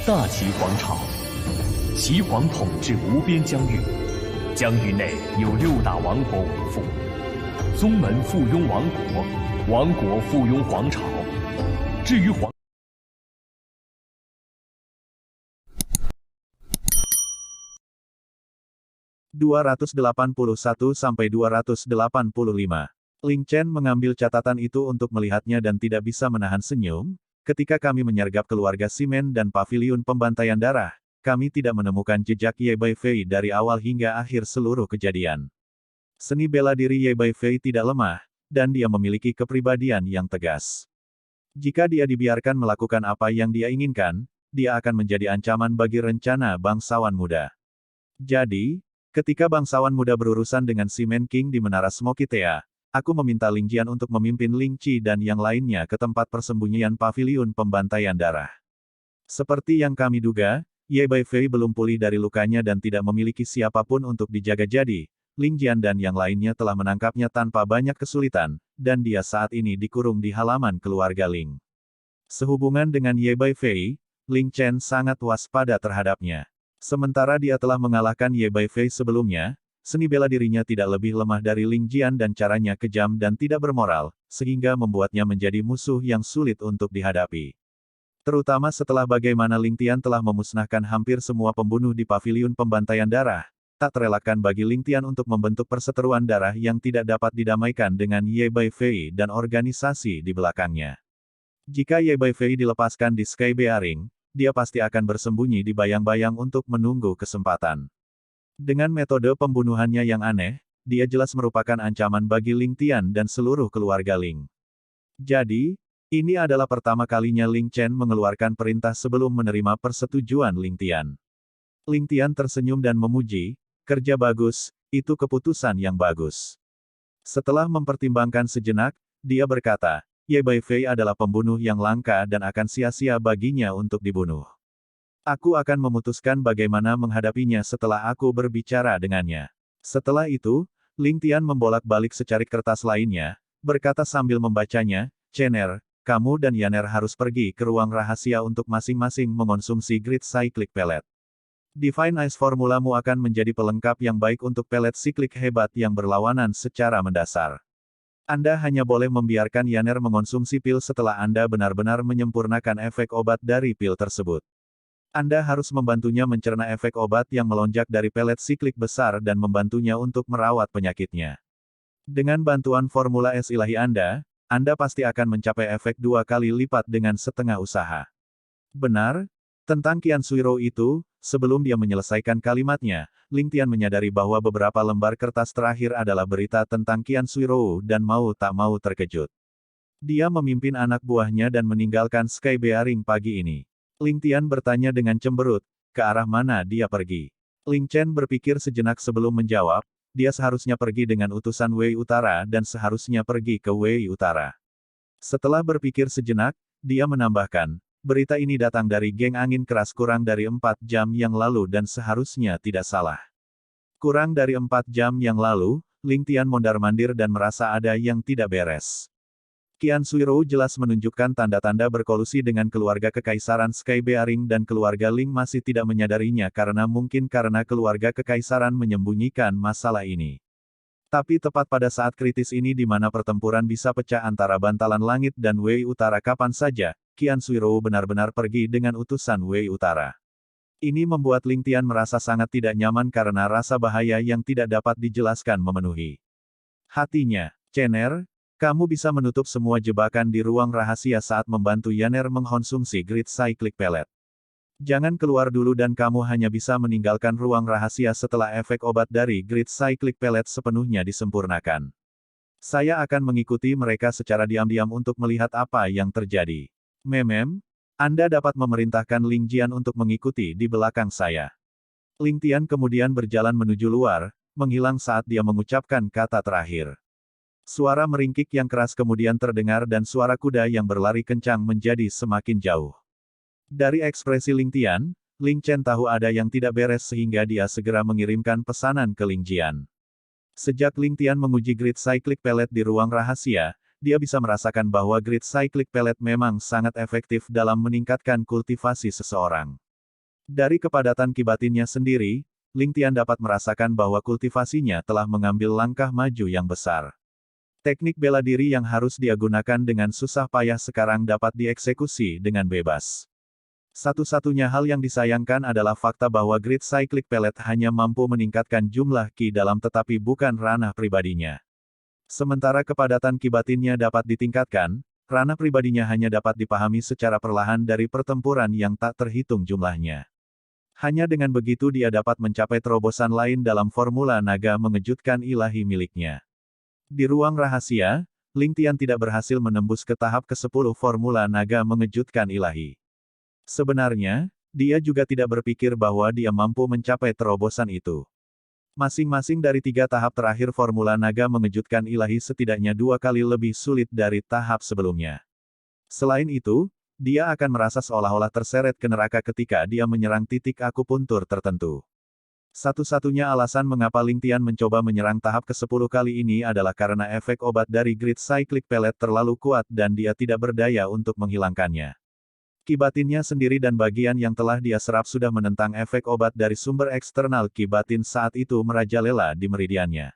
大齐皇朝，齐皇统治无边疆域，疆域内有6大王国为父，宗门附庸王国，王国附庸皇朝。至于皇 281-285. Ling Chen mengambil catatan itu untuk melihatnya dan tidak bisa menahan senyum. Ketika kami menyergap keluarga Simen dan paviliun pembantaian darah, kami tidak menemukan jejak Ye Baifei dari awal hingga akhir seluruh kejadian. Seni bela diri Ye Baifei tidak lemah, dan dia memiliki kepribadian yang tegas. Jika dia dibiarkan melakukan apa yang dia inginkan, dia akan menjadi ancaman bagi rencana bangsawan muda. Jadi, ketika bangsawan muda berurusan dengan Simen King di Menara Smoky Tea, aku meminta Ling Jian untuk memimpin Ling Qi dan yang lainnya ke tempat persembunyian paviliun pembantaian darah. Seperti yang kami duga, Ye Baifei belum pulih dari lukanya dan tidak memiliki siapapun untuk dijaga jadi, Ling Jian dan yang lainnya telah menangkapnya tanpa banyak kesulitan, dan dia saat ini dikurung di halaman keluarga Ling. Sehubungan dengan Ye Baifei, Ling Chen sangat waspada terhadapnya. Sementara dia telah mengalahkan Ye Baifei sebelumnya, seni bela dirinya tidak lebih lemah dari Ling Jian dan caranya kejam dan tidak bermoral, sehingga membuatnya menjadi musuh yang sulit untuk dihadapi. Terutama setelah bagaimana Ling Tian telah memusnahkan hampir semua pembunuh di paviliun pembantaian darah, tak terelakkan bagi Ling Tian untuk membentuk perseteruan darah yang tidak dapat didamaikan dengan Ye Baifei dan organisasi di belakangnya. Jika Ye Baifei dilepaskan di Sky Bearing, dia pasti akan bersembunyi di bayang-bayang untuk menunggu kesempatan. Dengan metode pembunuhannya yang aneh, dia jelas merupakan ancaman bagi Ling Tian dan seluruh keluarga Ling. Jadi, ini adalah pertama kalinya Ling Chen mengeluarkan perintah sebelum menerima persetujuan Ling Tian. Ling Tian tersenyum dan memuji, kerja bagus, itu keputusan yang bagus. Setelah mempertimbangkan sejenak, dia berkata, Ye Baifei adalah pembunuh yang langka dan akan sia-sia baginya untuk dibunuh. Aku akan memutuskan bagaimana menghadapinya setelah aku berbicara dengannya. Setelah itu, Ling Tian membolak-balik secarik kertas lainnya, berkata sambil membacanya, Chener, kamu dan Yaner harus pergi ke ruang rahasia untuk masing-masing mengonsumsi Grid Cyclic Pellet. Divine Ice formulamu akan menjadi pelengkap yang baik untuk pelet siklik hebat yang berlawanan secara mendasar. Anda hanya boleh membiarkan Yaner mengonsumsi pil setelah Anda benar-benar menyempurnakan efek obat dari pil tersebut. Anda harus membantunya mencerna efek obat yang melonjak dari pelet siklik besar dan membantunya untuk merawat penyakitnya. Dengan bantuan formula es ilahi Anda pasti akan mencapai efek 2 kali lipat dengan setengah usaha. Benar? Tentang Qian Suiro itu, sebelum dia menyelesaikan kalimatnya, Ling Tian menyadari bahwa beberapa lembar kertas terakhir adalah berita tentang Qian Suiro dan mau tak mau terkejut. Dia memimpin anak buahnya dan meninggalkan Sky Bearing pagi ini. Ling Tian bertanya dengan cemberut, ke arah mana dia pergi. Ling Chen berpikir sejenak sebelum menjawab, dia seharusnya pergi dengan utusan Wei Utara dan seharusnya pergi ke Wei Utara. Setelah berpikir sejenak, dia menambahkan, berita ini datang dari geng angin keras kurang dari 4 jam yang lalu dan seharusnya tidak salah. Kurang dari 4 jam yang lalu, Ling Tian mondar-mandir dan merasa ada yang tidak beres. Qian Suiro jelas menunjukkan tanda-tanda berkolusi dengan keluarga kekaisaran Sky Bearing dan keluarga Ling masih tidak menyadarinya karena keluarga kekaisaran menyembunyikan masalah ini. Tapi tepat pada saat kritis ini di mana pertempuran bisa pecah antara Bantalan Langit dan Wei Utara kapan saja, Qian Suiro benar-benar pergi dengan utusan Wei Utara. Ini membuat Ling Tian merasa sangat tidak nyaman karena rasa bahaya yang tidak dapat dijelaskan memenuhi hatinya. Chener, kamu bisa menutup semua jebakan di ruang rahasia saat membantu Yaner mengkonsumsi Grid Cyclic Pellet. Jangan keluar dulu dan kamu hanya bisa meninggalkan ruang rahasia setelah efek obat dari Grid Cyclic Pellet sepenuhnya disempurnakan. Saya akan mengikuti mereka secara diam-diam untuk melihat apa yang terjadi. Anda dapat memerintahkan Ling Jian untuk mengikuti di belakang saya. Ling Tian kemudian berjalan menuju luar, menghilang saat dia mengucapkan kata terakhir. Suara meringkik yang keras kemudian terdengar dan suara kuda yang berlari kencang menjadi semakin jauh. Dari ekspresi Ling Tian, Ling Chen tahu ada yang tidak beres sehingga dia segera mengirimkan pesanan ke Ling Jian. Sejak Ling Tian menguji Grid Cyclic Pellet di ruang rahasia, dia bisa merasakan bahwa Grid Cyclic Pellet memang sangat efektif dalam meningkatkan kultivasi seseorang. Dari kepadatan Qi batinnya sendiri, Ling Tian dapat merasakan bahwa kultivasinya telah mengambil langkah maju yang besar. Teknik bela diri yang harus dia gunakan dengan susah payah sekarang dapat dieksekusi dengan bebas. Satu-satunya hal yang disayangkan adalah fakta bahwa Great Cyclic Pellet hanya mampu meningkatkan jumlah Qi dalam tetapi bukan ranah pribadinya. Sementara kepadatan Qi batinnya dapat ditingkatkan, ranah pribadinya hanya dapat dipahami secara perlahan dari pertempuran yang tak terhitung jumlahnya. Hanya dengan begitu dia dapat mencapai terobosan lain dalam formula naga mengejutkan ilahi miliknya. Di ruang rahasia, Ling Tian tidak berhasil menembus ke tahap ke-10 formula naga mengejutkan ilahi. Sebenarnya, dia juga tidak berpikir bahwa dia mampu mencapai terobosan itu. Masing-masing dari 3 tahap terakhir formula naga mengejutkan ilahi setidaknya 2 kali lebih sulit dari tahap sebelumnya. Selain itu, dia akan merasa seolah-olah terseret ke neraka ketika dia menyerang titik akupuntur tertentu. Satu-satunya alasan mengapa Ling Tian mencoba menyerang tahap ke-10 kali ini adalah karena efek obat dari Great Cyclic Pellet terlalu kuat dan dia tidak berdaya untuk menghilangkannya. Qi batinnya sendiri dan bagian yang telah dia serap sudah menentang efek obat dari sumber eksternal Qi batin saat itu merajalela di meridiannya.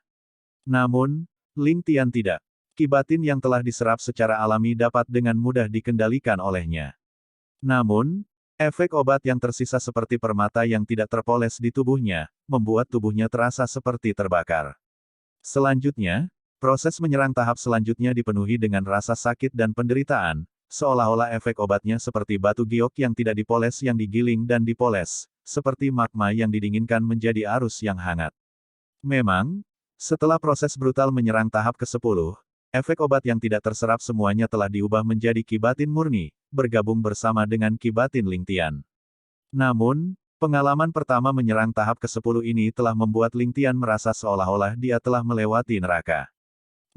Namun, Ling Tian tidak. Qi batin yang telah diserap secara alami dapat dengan mudah dikendalikan olehnya. Namun, efek obat yang tersisa seperti permata yang tidak terpoles di tubuhnya, membuat tubuhnya terasa seperti terbakar. Selanjutnya, proses menyerang tahap selanjutnya dipenuhi dengan rasa sakit dan penderitaan, seolah-olah efek obatnya seperti batu giok yang tidak dipoles yang digiling dan dipoles, seperti magma yang didinginkan menjadi arus yang hangat. Memang, setelah proses brutal menyerang tahap ke-10, efek obat yang tidak terserap semuanya telah diubah menjadi Qi batin murni, bergabung bersama dengan Qi batin Ling Tian. Namun, pengalaman pertama menyerang tahap ke-10 ini telah membuat Ling Tian merasa seolah-olah dia telah melewati neraka.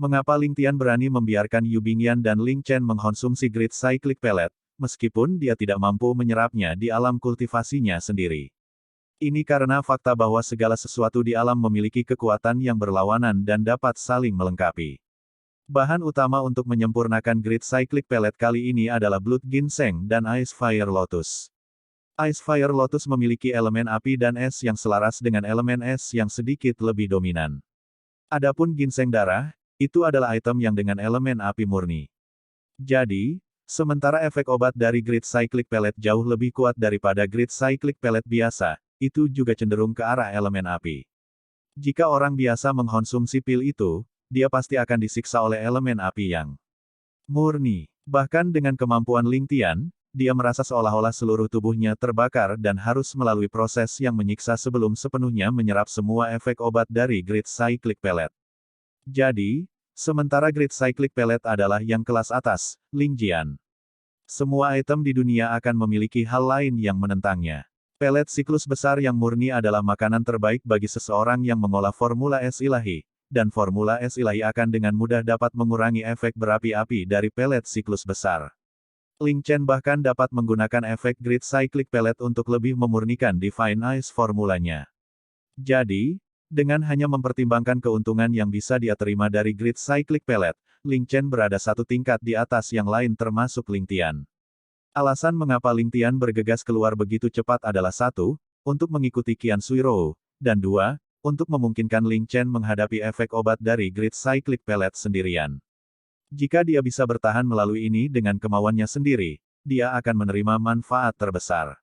Mengapa Ling Tian berani membiarkan Yu Bingyan dan Ling Chen mengkonsumsi Great Cyclic Pellet, meskipun dia tidak mampu menyerapnya di alam kultivasinya sendiri? Ini karena fakta bahwa segala sesuatu di alam memiliki kekuatan yang berlawanan dan dapat saling melengkapi. Bahan utama untuk menyempurnakan Great Cyclic Pellet kali ini adalah Blood Ginseng dan Ice Fire Lotus. Ice Fire Lotus memiliki elemen api dan es yang selaras dengan elemen es yang sedikit lebih dominan. Adapun ginseng darah, itu adalah item yang dengan elemen api murni. Jadi, sementara efek obat dari Great Cyclic Pellet jauh lebih kuat daripada Great Cyclic Pellet biasa, itu juga cenderung ke arah elemen api. Jika orang biasa mengkonsumsi pil itu, dia pasti akan disiksa oleh elemen api yang murni. Bahkan dengan kemampuan Ling Tian, dia merasa seolah-olah seluruh tubuhnya terbakar dan harus melalui proses yang menyiksa sebelum sepenuhnya menyerap semua efek obat dari Great Cyclic Pellet. Jadi, sementara Great Cyclic Pellet adalah yang kelas atas, Ling Jian. Semua item di dunia akan memiliki hal lain yang menentangnya. Pelet siklus besar yang murni adalah makanan terbaik bagi seseorang yang mengolah formula es ilahi, dan formula es ilahi akan dengan mudah dapat mengurangi efek berapi-api dari pelet siklus besar. Ling Chen bahkan dapat menggunakan efek Great Cyclic Pellet untuk lebih memurnikan Divine Ice formulanya. Jadi, dengan hanya mempertimbangkan keuntungan yang bisa dia terima dari Great Cyclic Pellet, Ling Chen berada satu tingkat di atas yang lain termasuk Ling Tian. Alasan mengapa Ling Tian bergegas keluar begitu cepat adalah 1, untuk mengikuti Qian Suirou, dan 2, untuk memungkinkan Ling Chen menghadapi efek obat dari Great Cyclic Pellet sendirian. Jika dia bisa bertahan melalui ini dengan kemauannya sendiri, dia akan menerima manfaat terbesar.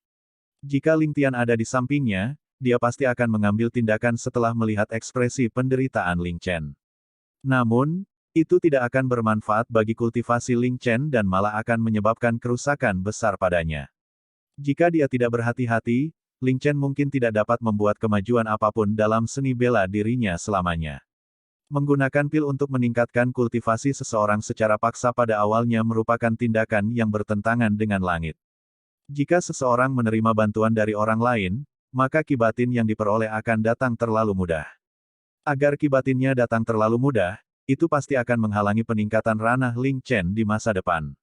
Jika Ling Tian ada di sampingnya, dia pasti akan mengambil tindakan setelah melihat ekspresi penderitaan Ling Chen. Namun, itu tidak akan bermanfaat bagi kultivasi Ling Chen dan malah akan menyebabkan kerusakan besar padanya. Jika dia tidak berhati-hati, Ling Chen mungkin tidak dapat membuat kemajuan apapun dalam seni bela dirinya selamanya. Menggunakan pil untuk meningkatkan kultivasi seseorang secara paksa pada awalnya merupakan tindakan yang bertentangan dengan langit. Jika seseorang menerima bantuan dari orang lain, maka Qi batin yang diperoleh akan datang terlalu mudah. Agar Qi batinnya datang terlalu mudah, itu pasti akan menghalangi peningkatan ranah Ling Chen di masa depan.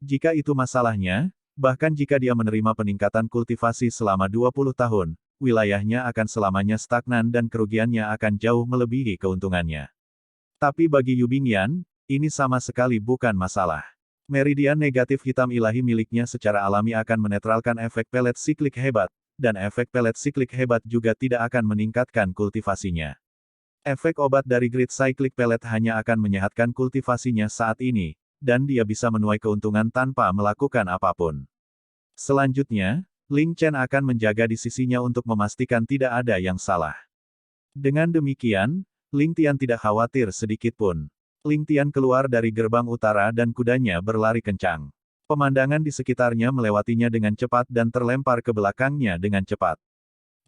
Jika itu masalahnya, bahkan jika dia menerima peningkatan kultivasi selama 20 tahun, wilayahnya akan selamanya stagnan dan kerugiannya akan jauh melebihi keuntungannya. Tapi bagi Yu Bingyan, ini sama sekali bukan masalah. Meridian negatif hitam ilahi miliknya secara alami akan menetralkan efek pelet siklik hebat, dan efek pelet siklik hebat juga tidak akan meningkatkan kultivasinya. Efek obat dari Grid Cyclic Pellet hanya akan menyehatkan kultivasinya saat ini, dan dia bisa menuai keuntungan tanpa melakukan apapun. Selanjutnya, Ling Chen akan menjaga di sisinya untuk memastikan tidak ada yang salah. Dengan demikian, Ling Tian tidak khawatir sedikit pun. Ling Tian keluar dari gerbang utara dan kudanya berlari kencang. Pemandangan di sekitarnya melewatinya dengan cepat dan terlempar ke belakangnya dengan cepat.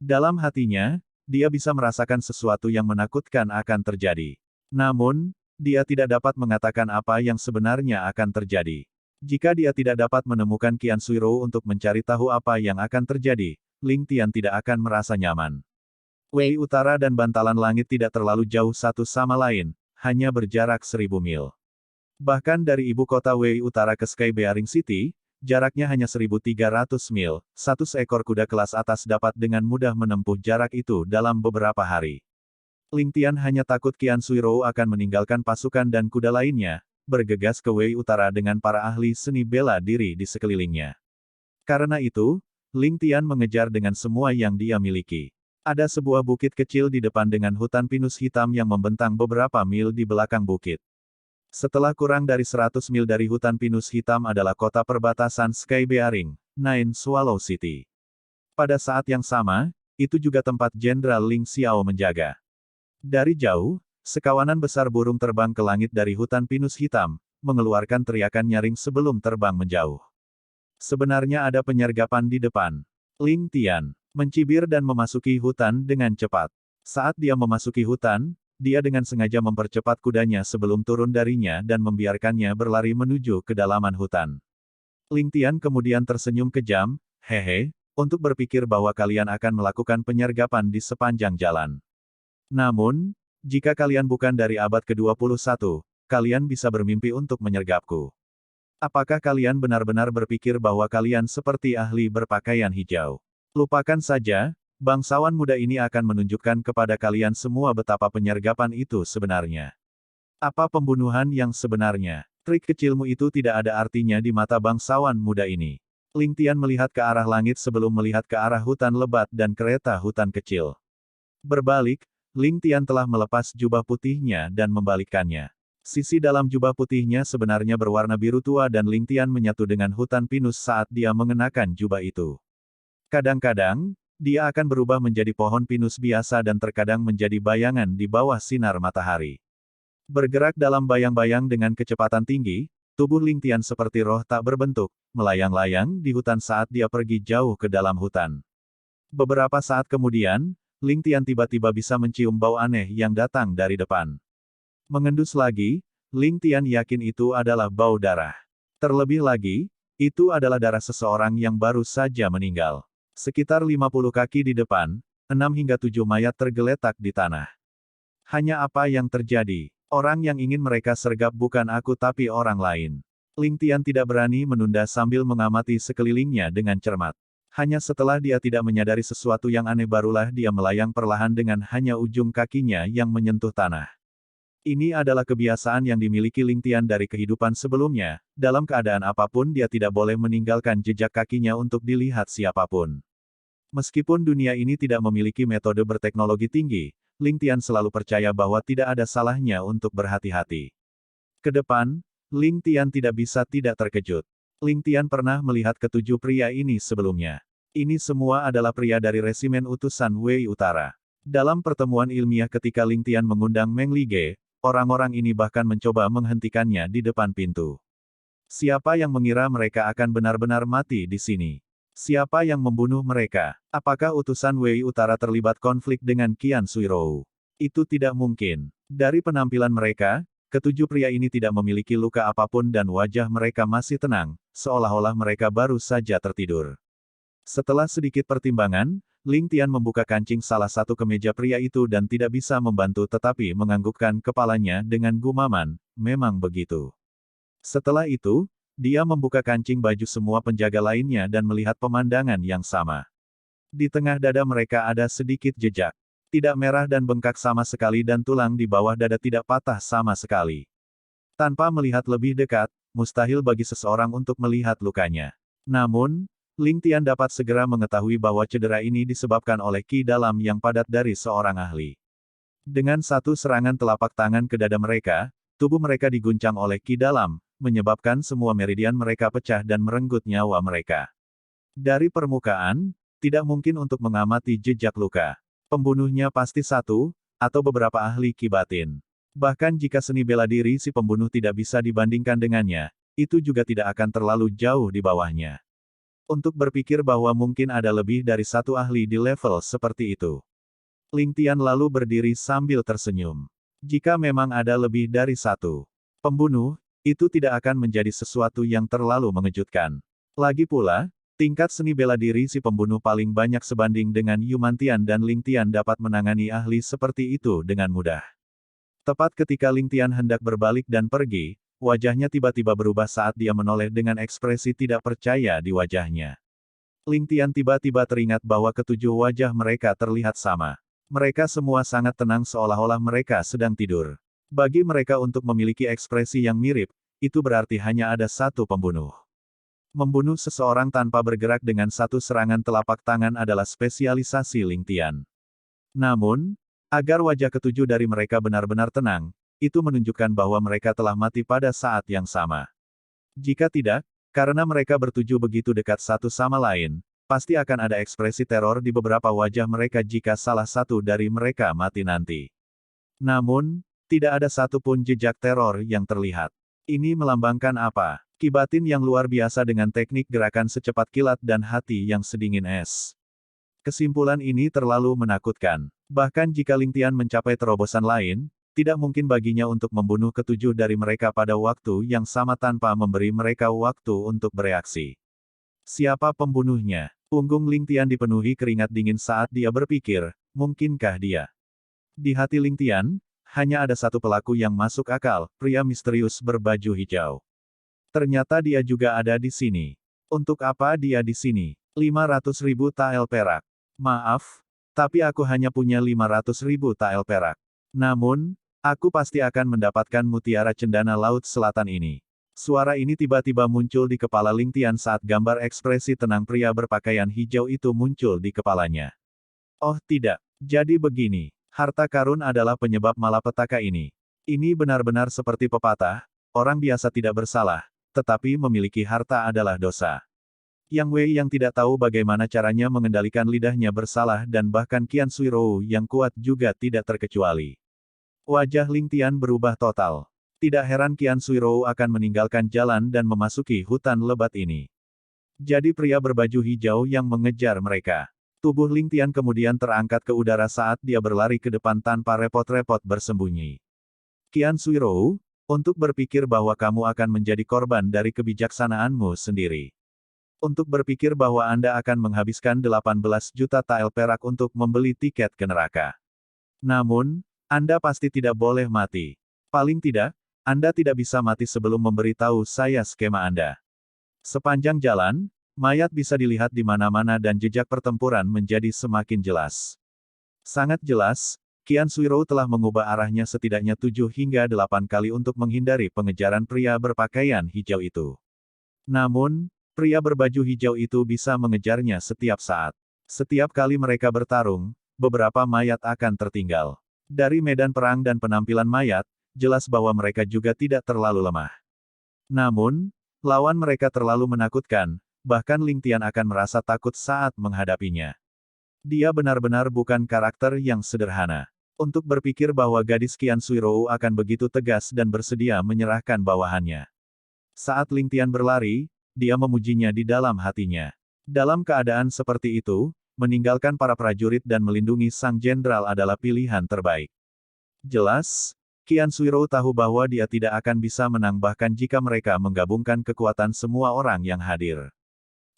Dalam hatinya, dia bisa merasakan sesuatu yang menakutkan akan terjadi. Namun, dia tidak dapat mengatakan apa yang sebenarnya akan terjadi. Jika dia tidak dapat menemukan Qian Suiro untuk mencari tahu apa yang akan terjadi, Ling Tian tidak akan merasa nyaman. Wei Utara dan Bantalan Langit tidak terlalu jauh satu sama lain, hanya berjarak 1000 mil. Bahkan dari ibu kota Wei Utara ke Sky Bearing City, jaraknya hanya 1300 mil, 100 ekor kuda kelas atas dapat dengan mudah menempuh jarak itu dalam beberapa hari. Ling Tian hanya takut Qian Suiro akan meninggalkan pasukan dan kuda lainnya, bergegas ke Wei Utara dengan para ahli seni bela diri di sekelilingnya. Karena itu, Ling Tian mengejar dengan semua yang dia miliki. Ada sebuah bukit kecil di depan dengan hutan pinus hitam yang membentang beberapa mil di belakang bukit. Setelah kurang dari 100 mil dari hutan pinus hitam adalah kota perbatasan Sky Bearing, Nine Swallow City. Pada saat yang sama, itu juga tempat Jenderal Ling Xiao menjaga. Dari jauh, sekawanan besar burung terbang ke langit dari hutan pinus hitam, mengeluarkan teriakan nyaring sebelum terbang menjauh. Sebenarnya ada penyergapan di depan. Ling Tian mencibir dan memasuki hutan dengan cepat. Saat dia memasuki hutan, dia dengan sengaja mempercepat kudanya sebelum turun darinya dan membiarkannya berlari menuju kedalaman hutan. Ling Tian kemudian tersenyum kejam, hehe, untuk berpikir bahwa kalian akan melakukan penyergapan di sepanjang jalan. Namun, jika kalian bukan dari abad ke-21, kalian bisa bermimpi untuk menyergapku. Apakah kalian benar-benar berpikir bahwa kalian seperti ahli berpakaian hijau? Lupakan saja, bangsawan muda ini akan menunjukkan kepada kalian semua betapa penyergapan itu sebenarnya. Apa pembunuhan yang sebenarnya? Trik kecilmu itu tidak ada artinya di mata bangsawan muda ini. Ling Tian melihat ke arah langit sebelum melihat ke arah hutan lebat dan kereta hutan kecil. Berbalik, Ling Tian telah melepas jubah putihnya dan membalikkannya. Sisi dalam jubah putihnya sebenarnya berwarna biru tua dan Ling Tian menyatu dengan hutan pinus saat dia mengenakan jubah itu. Kadang-kadang, dia akan berubah menjadi pohon pinus biasa dan terkadang menjadi bayangan di bawah sinar matahari. Bergerak dalam bayang-bayang dengan kecepatan tinggi, tubuh Ling Tian seperti roh tak berbentuk, melayang-layang di hutan saat dia pergi jauh ke dalam hutan. Beberapa saat kemudian, Ling Tian tiba-tiba bisa mencium bau aneh yang datang dari depan. Mengendus lagi, Ling Tian yakin itu adalah bau darah. Terlebih lagi, itu adalah darah seseorang yang baru saja meninggal. Sekitar 50 kaki di depan, 6 hingga 7 mayat tergeletak di tanah. Hanya apa yang terjadi? Orang yang ingin mereka sergap bukan aku tapi orang lain. Ling Tian tidak berani menunda sambil mengamati sekelilingnya dengan cermat. Hanya setelah dia tidak menyadari sesuatu yang aneh barulah dia melayang perlahan dengan hanya ujung kakinya yang menyentuh tanah. Ini adalah kebiasaan yang dimiliki Ling Tian dari kehidupan sebelumnya, dalam keadaan apapun dia tidak boleh meninggalkan jejak kakinya untuk dilihat siapapun. Meskipun dunia ini tidak memiliki metode berteknologi tinggi, Ling Tian selalu percaya bahwa tidak ada salahnya untuk berhati-hati. Ke depan, Ling Tian tidak bisa tidak terkejut. Ling Tian pernah melihat ketujuh pria ini sebelumnya. Ini semua adalah pria dari resimen utusan Wei Utara. Dalam pertemuan ilmiah ketika Ling Tian mengundang Meng Lige, orang-orang ini bahkan mencoba menghentikannya di depan pintu. Siapa yang mengira mereka akan benar-benar mati di sini? Siapa yang membunuh mereka? Apakah utusan Wei Utara terlibat konflik dengan Qian Suiro? Itu tidak mungkin. Dari penampilan mereka, ketujuh pria ini tidak memiliki luka apapun dan wajah mereka masih tenang, seolah-olah mereka baru saja tertidur. Setelah sedikit pertimbangan, Ling Tian membuka kancing salah satu kemeja pria itu dan tidak bisa membantu tetapi menganggukkan kepalanya dengan gumaman, memang begitu. Setelah itu, dia membuka kancing baju semua penjaga lainnya dan melihat pemandangan yang sama. Di tengah dada mereka ada sedikit jejak. Tidak merah dan bengkak sama sekali dan tulang di bawah dada tidak patah sama sekali. Tanpa melihat lebih dekat, mustahil bagi seseorang untuk melihat lukanya. Namun, Ling Tian dapat segera mengetahui bahwa cedera ini disebabkan oleh ki dalam yang padat dari seorang ahli. Dengan satu serangan telapak tangan ke dada mereka, tubuh mereka diguncang oleh ki dalam, menyebabkan semua meridian mereka pecah dan merenggut nyawa mereka. Dari permukaan, tidak mungkin untuk mengamati jejak luka. Pembunuhnya pasti satu, atau beberapa ahli ki batin. Bahkan jika seni bela diri si pembunuh tidak bisa dibandingkan dengannya, itu juga tidak akan terlalu jauh di bawahnya. Untuk berpikir bahwa mungkin ada lebih dari satu ahli di level seperti itu. Ling Tian lalu berdiri sambil tersenyum. Jika memang ada lebih dari satu pembunuh, itu tidak akan menjadi sesuatu yang terlalu mengejutkan. Lagi pula, tingkat seni bela diri si pembunuh paling banyak sebanding dengan Yumantian dan Ling Tian dapat menangani ahli seperti itu dengan mudah. Tepat ketika Ling Tian hendak berbalik dan pergi, wajahnya tiba-tiba berubah saat dia menoleh dengan ekspresi tidak percaya di wajahnya. Ling Tian tiba-tiba teringat bahwa ketujuh wajah mereka terlihat sama. Mereka semua sangat tenang seolah-olah mereka sedang tidur. Bagi mereka untuk memiliki ekspresi yang mirip, itu berarti hanya ada satu pembunuh. Membunuh seseorang tanpa bergerak dengan satu serangan telapak tangan adalah spesialisasi Ling Tian. Namun, agar wajah ketujuh dari mereka benar-benar tenang, itu menunjukkan bahwa mereka telah mati pada saat yang sama. Jika tidak, karena mereka bertujuh begitu dekat satu sama lain, pasti akan ada ekspresi teror di beberapa wajah mereka jika salah satu dari mereka mati nanti. Namun, tidak ada satupun jejak teror yang terlihat. Ini melambangkan apa? Ki batin yang luar biasa dengan teknik gerakan secepat kilat dan hati yang sedingin es. Kesimpulan ini terlalu menakutkan. Bahkan jika Ling Tian mencapai terobosan lain, tidak mungkin baginya untuk membunuh ketujuh dari mereka pada waktu yang sama tanpa memberi mereka waktu untuk bereaksi. Siapa pembunuhnya? Punggung Ling Tian dipenuhi keringat dingin saat dia berpikir, mungkinkah dia? Di hati Ling Tian, hanya ada satu pelaku yang masuk akal, pria misterius berbaju hijau. Ternyata dia juga ada di sini. Untuk apa dia di sini? 500.000 tael perak. Maaf, tapi aku hanya punya 500.000 tael perak. Namun, aku pasti akan mendapatkan mutiara cendana laut selatan ini. Suara ini tiba-tiba muncul di kepala Ling Tian saat gambar ekspresi tenang pria berpakaian hijau itu muncul di kepalanya. Oh tidak, jadi begini. Harta karun adalah penyebab malapetaka ini. Ini benar-benar seperti pepatah, orang biasa tidak bersalah, tetapi memiliki harta adalah dosa. Yang Wei yang tidak tahu bagaimana caranya mengendalikan lidahnya bersalah dan bahkan Qian Suirou yang kuat juga tidak terkecuali. Wajah Ling Tian berubah total. Tidak heran Qian Suirou akan meninggalkan jalan dan memasuki hutan lebat ini. Jadi pria berbaju hijau yang mengejar mereka. Tubuh Ling Tian kemudian terangkat ke udara saat dia berlari ke depan tanpa repot-repot bersembunyi. Qian Suirou, untuk berpikir bahwa kamu akan menjadi korban dari kebijaksanaanmu sendiri. Untuk berpikir bahwa Anda akan menghabiskan 18 juta tael perak untuk membeli tiket ke neraka. Namun, Anda pasti tidak boleh mati. Paling tidak, Anda tidak bisa mati sebelum memberitahu saya skema Anda. Sepanjang jalan, mayat bisa dilihat di mana-mana dan jejak pertempuran menjadi semakin jelas. Sangat jelas, Qian Suirou telah mengubah arahnya setidaknya 7 hingga 8 kali untuk menghindari pengejaran pria berpakaian hijau itu. Namun, pria berbaju hijau itu bisa mengejarnya setiap saat. Setiap kali mereka bertarung, beberapa mayat akan tertinggal. Dari medan perang dan penampilan mayat, jelas bahwa mereka juga tidak terlalu lemah. Namun, lawan mereka terlalu menakutkan, bahkan Ling Tian akan merasa takut saat menghadapinya. Dia benar-benar bukan karakter yang sederhana. Untuk berpikir bahwa gadis Qian Suirou akan begitu tegas dan bersedia menyerahkan bawahannya. Saat Ling Tian berlari, dia memujinya di dalam hatinya. Dalam keadaan seperti itu, meninggalkan para prajurit dan melindungi sang jenderal adalah pilihan terbaik. Jelas, Qian Suirou tahu bahwa dia tidak akan bisa menang bahkan jika mereka menggabungkan kekuatan semua orang yang hadir.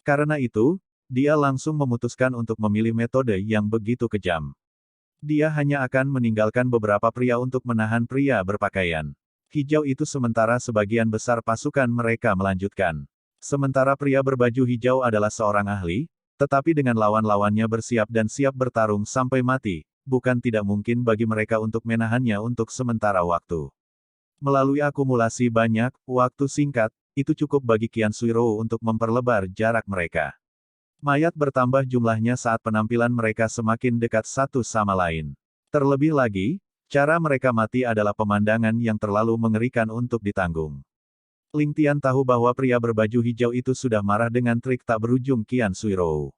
Karena itu, dia langsung memutuskan untuk memilih metode yang begitu kejam. Dia hanya akan meninggalkan beberapa pria untuk menahan pria berpakaian hijau itu sementara sebagian besar pasukan mereka melanjutkan. Sementara pria berbaju hijau adalah seorang ahli, tetapi dengan lawan-lawannya bersiap dan siap bertarung sampai mati, bukan tidak mungkin bagi mereka untuk menahannya untuk sementara waktu. Melalui akumulasi banyak, waktu singkat, itu cukup bagi Qian Suirou untuk memperlebar jarak mereka. Mayat bertambah jumlahnya saat penampilan mereka semakin dekat satu sama lain. Terlebih lagi, cara mereka mati adalah pemandangan yang terlalu mengerikan untuk ditanggung. Ling Tian tahu bahwa pria berbaju hijau itu sudah marah dengan trik tak berujung Qian Suirou.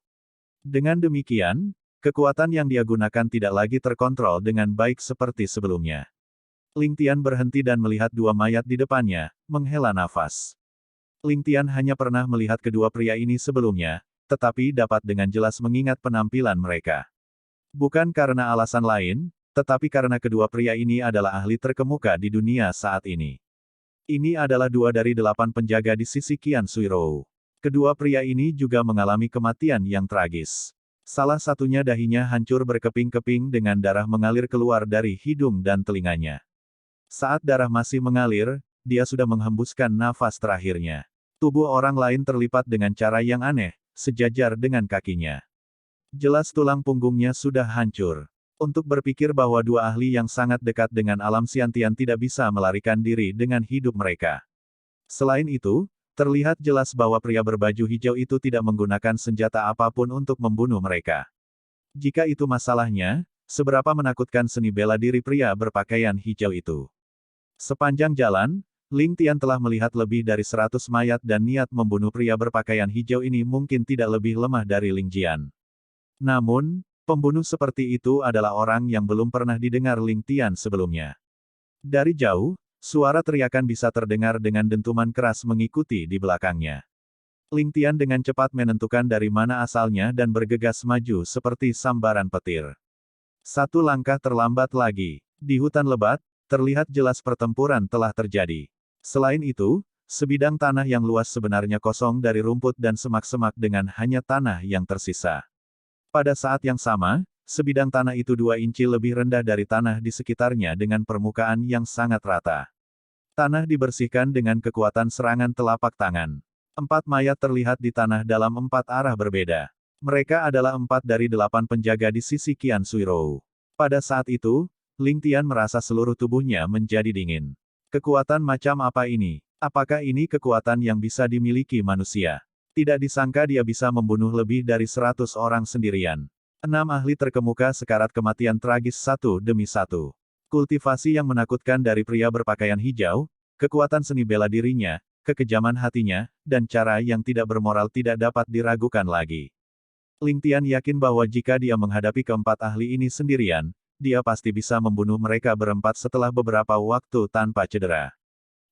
Dengan demikian, kekuatan yang dia gunakan tidak lagi terkontrol dengan baik seperti sebelumnya. Ling Tian berhenti dan melihat dua mayat di depannya, menghela nafas. Ling Tian hanya pernah melihat kedua pria ini sebelumnya, tetapi dapat dengan jelas mengingat penampilan mereka. Bukan karena alasan lain, tetapi karena kedua pria ini adalah ahli terkemuka di dunia saat ini. Ini adalah 2 dari 8 penjaga di sisi Qian Suirou. Kedua pria ini juga mengalami kematian yang tragis. Salah satunya dahinya hancur berkeping-keping dengan darah mengalir keluar dari hidung dan telinganya. Saat darah masih mengalir, dia sudah menghembuskan nafas terakhirnya. Tubuh orang lain terlipat dengan cara yang aneh, sejajar dengan kakinya. Jelas tulang punggungnya sudah hancur. Untuk berpikir bahwa dua ahli yang sangat dekat dengan alam Xiantian tidak bisa melarikan diri dengan hidup mereka. Selain itu, terlihat jelas bahwa pria berbaju hijau itu tidak menggunakan senjata apapun untuk membunuh mereka. Jika itu masalahnya, seberapa menakutkan seni bela diri pria berpakaian hijau itu. Sepanjang jalan, Ling Tian telah melihat lebih dari 100 mayat dan niat membunuh pria berpakaian hijau ini mungkin tidak lebih lemah dari Ling Jian. Namun, pembunuh seperti itu adalah orang yang belum pernah didengar Ling Tian sebelumnya. Dari jauh, suara teriakan bisa terdengar dengan dentuman keras mengikuti di belakangnya. Ling Tian dengan cepat menentukan dari mana asalnya dan bergegas maju seperti sambaran petir. Satu langkah terlambat lagi. Di hutan lebat, terlihat jelas pertempuran telah terjadi. Selain itu, sebidang tanah yang luas sebenarnya kosong dari rumput dan semak-semak dengan hanya tanah yang tersisa. Pada saat yang sama, sebidang tanah itu 2 inci lebih rendah dari tanah di sekitarnya dengan permukaan yang sangat rata. Tanah dibersihkan dengan kekuatan serangan telapak tangan. 4 mayat terlihat di tanah dalam 4 arah berbeda. Mereka adalah 4 dari 8 penjaga di sisi Qian Suirou. Pada saat itu, Ling Tian merasa seluruh tubuhnya menjadi dingin. Kekuatan macam apa ini? Apakah ini kekuatan yang bisa dimiliki manusia? Tidak disangka dia bisa membunuh lebih dari 100 orang sendirian. 6 ahli terkemuka sekarat kematian tragis satu demi satu. Kultivasi yang menakutkan dari pria berpakaian hijau, kekuatan seni bela dirinya, kekejaman hatinya, dan cara yang tidak bermoral tidak dapat diragukan lagi. Ling Tian yakin bahwa jika dia menghadapi keempat ahli ini sendirian, dia pasti bisa membunuh mereka berempat setelah beberapa waktu tanpa cedera.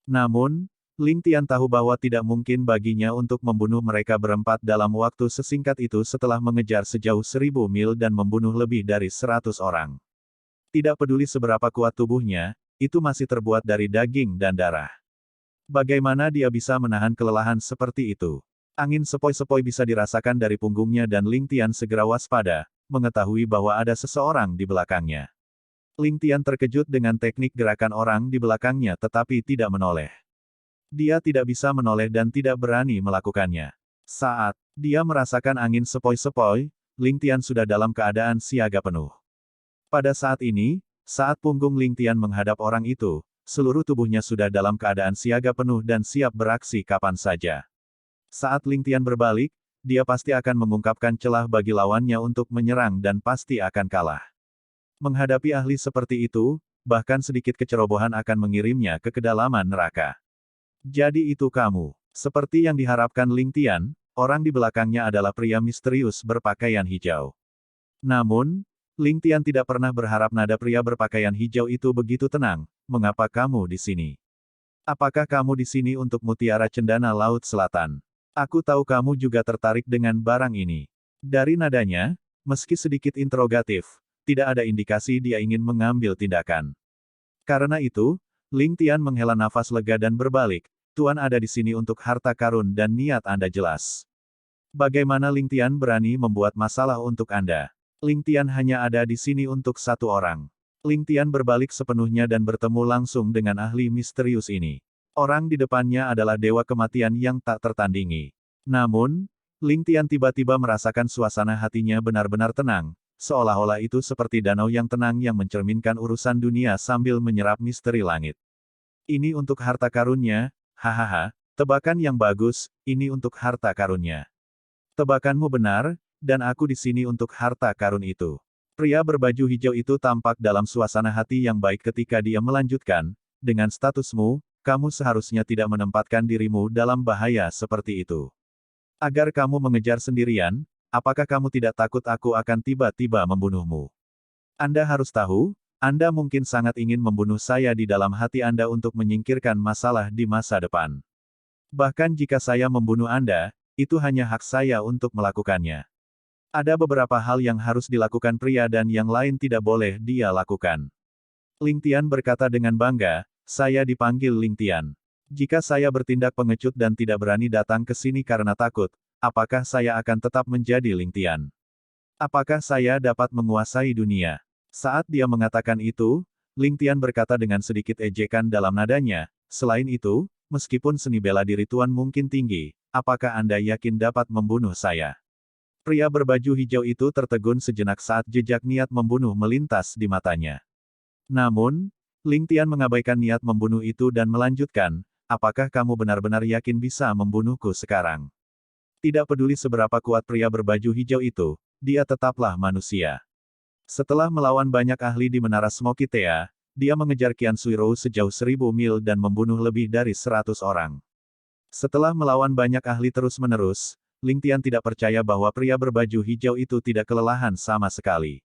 Namun, Ling Tian tahu bahwa tidak mungkin baginya untuk membunuh mereka berempat dalam waktu sesingkat itu setelah mengejar sejauh 1000 mil dan membunuh lebih dari 100 orang. Tidak peduli seberapa kuat tubuhnya, itu masih terbuat dari daging dan darah. Bagaimana dia bisa menahan kelelahan seperti itu? Angin sepoi-sepoi bisa dirasakan dari punggungnya dan Ling Tian segera waspada, mengetahui bahwa ada seseorang di belakangnya. Ling Tian terkejut dengan teknik gerakan orang di belakangnya tetapi tidak menoleh. Dia tidak bisa menoleh dan tidak berani melakukannya. Saat dia merasakan angin sepoi-sepoi, Ling Tian sudah dalam keadaan siaga penuh. Pada saat ini, saat punggung Ling Tian menghadap orang itu, seluruh tubuhnya sudah dalam keadaan siaga penuh dan siap beraksi kapan saja. Saat Ling Tian berbalik, dia pasti akan mengungkapkan celah bagi lawannya untuk menyerang dan pasti akan kalah. Menghadapi ahli seperti itu, bahkan sedikit kecerobohan akan mengirimnya ke kedalaman neraka. Jadi itu kamu. Seperti yang diharapkan Ling Tian, orang di belakangnya adalah pria misterius berpakaian hijau. Namun, Ling Tian tidak pernah berharap nada pria berpakaian hijau itu begitu tenang. Mengapa kamu di sini? Apakah kamu di sini untuk mutiara cendana Laut Selatan? Aku tahu kamu juga tertarik dengan barang ini. Dari nadanya, meski sedikit interrogatif, tidak ada indikasi dia ingin mengambil tindakan. Karena itu, Ling Tian menghela nafas lega dan berbalik, Tuan ada di sini untuk harta karun dan niat Anda jelas. Bagaimana Ling Tian berani membuat masalah untuk Anda? Ling Tian hanya ada di sini untuk satu orang. Ling Tian berbalik sepenuhnya dan bertemu langsung dengan ahli misterius ini. Orang di depannya adalah dewa kematian yang tak tertandingi. Namun, Ling Tian tiba-tiba merasakan suasana hatinya benar-benar tenang, seolah-olah itu seperti danau yang tenang yang mencerminkan urusan dunia sambil menyerap misteri langit. Ini untuk harta karunnya, hahaha, tebakan yang bagus, ini untuk harta karunnya. Tebakanmu benar, dan aku di sini untuk harta karun itu. Pria berbaju hijau itu tampak dalam suasana hati yang baik ketika dia melanjutkan, dengan statusmu, kamu seharusnya tidak menempatkan dirimu dalam bahaya seperti itu. Agar kamu mengejar sendirian, apakah kamu tidak takut aku akan tiba-tiba membunuhmu? Anda harus tahu, Anda mungkin sangat ingin membunuh saya di dalam hati Anda untuk menyingkirkan masalah di masa depan. Bahkan jika saya membunuh Anda, itu hanya hak saya untuk melakukannya. Ada beberapa hal yang harus dilakukan pria dan yang lain tidak boleh dia lakukan. Ling Tian berkata dengan bangga, saya dipanggil Ling Tian. Jika saya bertindak pengecut dan tidak berani datang ke sini karena takut, apakah saya akan tetap menjadi Ling Tian? Apakah saya dapat menguasai dunia? Saat dia mengatakan itu, Ling Tian berkata dengan sedikit ejekan dalam nadanya, selain itu, meskipun seni bela diri Tuan mungkin tinggi, apakah Anda yakin dapat membunuh saya? Pria berbaju hijau itu tertegun sejenak saat jejak niat membunuh melintas di matanya. Namun, Ling Tian mengabaikan niat membunuh itu dan melanjutkan, apakah kamu benar-benar yakin bisa membunuhku sekarang? Tidak peduli seberapa kuat pria berbaju hijau itu, dia tetaplah manusia. Setelah melawan banyak ahli di Menara Smoky Tea, dia mengejar Qian Suirou sejauh 1000 mil dan membunuh lebih dari 100 orang. Setelah melawan banyak ahli terus-menerus, Ling Tian tidak percaya bahwa pria berbaju hijau itu tidak kelelahan sama sekali.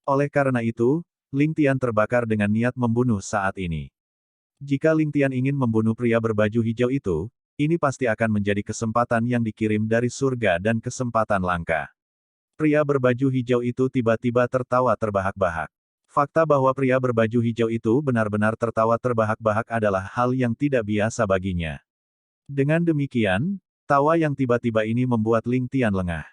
Oleh karena itu, Ling Tian terbakar dengan niat membunuh saat ini. Jika Ling Tian ingin membunuh pria berbaju hijau itu, ini pasti akan menjadi kesempatan yang dikirim dari surga dan kesempatan langka. Pria berbaju hijau itu tiba-tiba tertawa terbahak-bahak. Fakta bahwa pria berbaju hijau itu benar-benar tertawa terbahak-bahak adalah hal yang tidak biasa baginya. Dengan demikian, tawa yang tiba-tiba ini membuat Ling Tian lengah.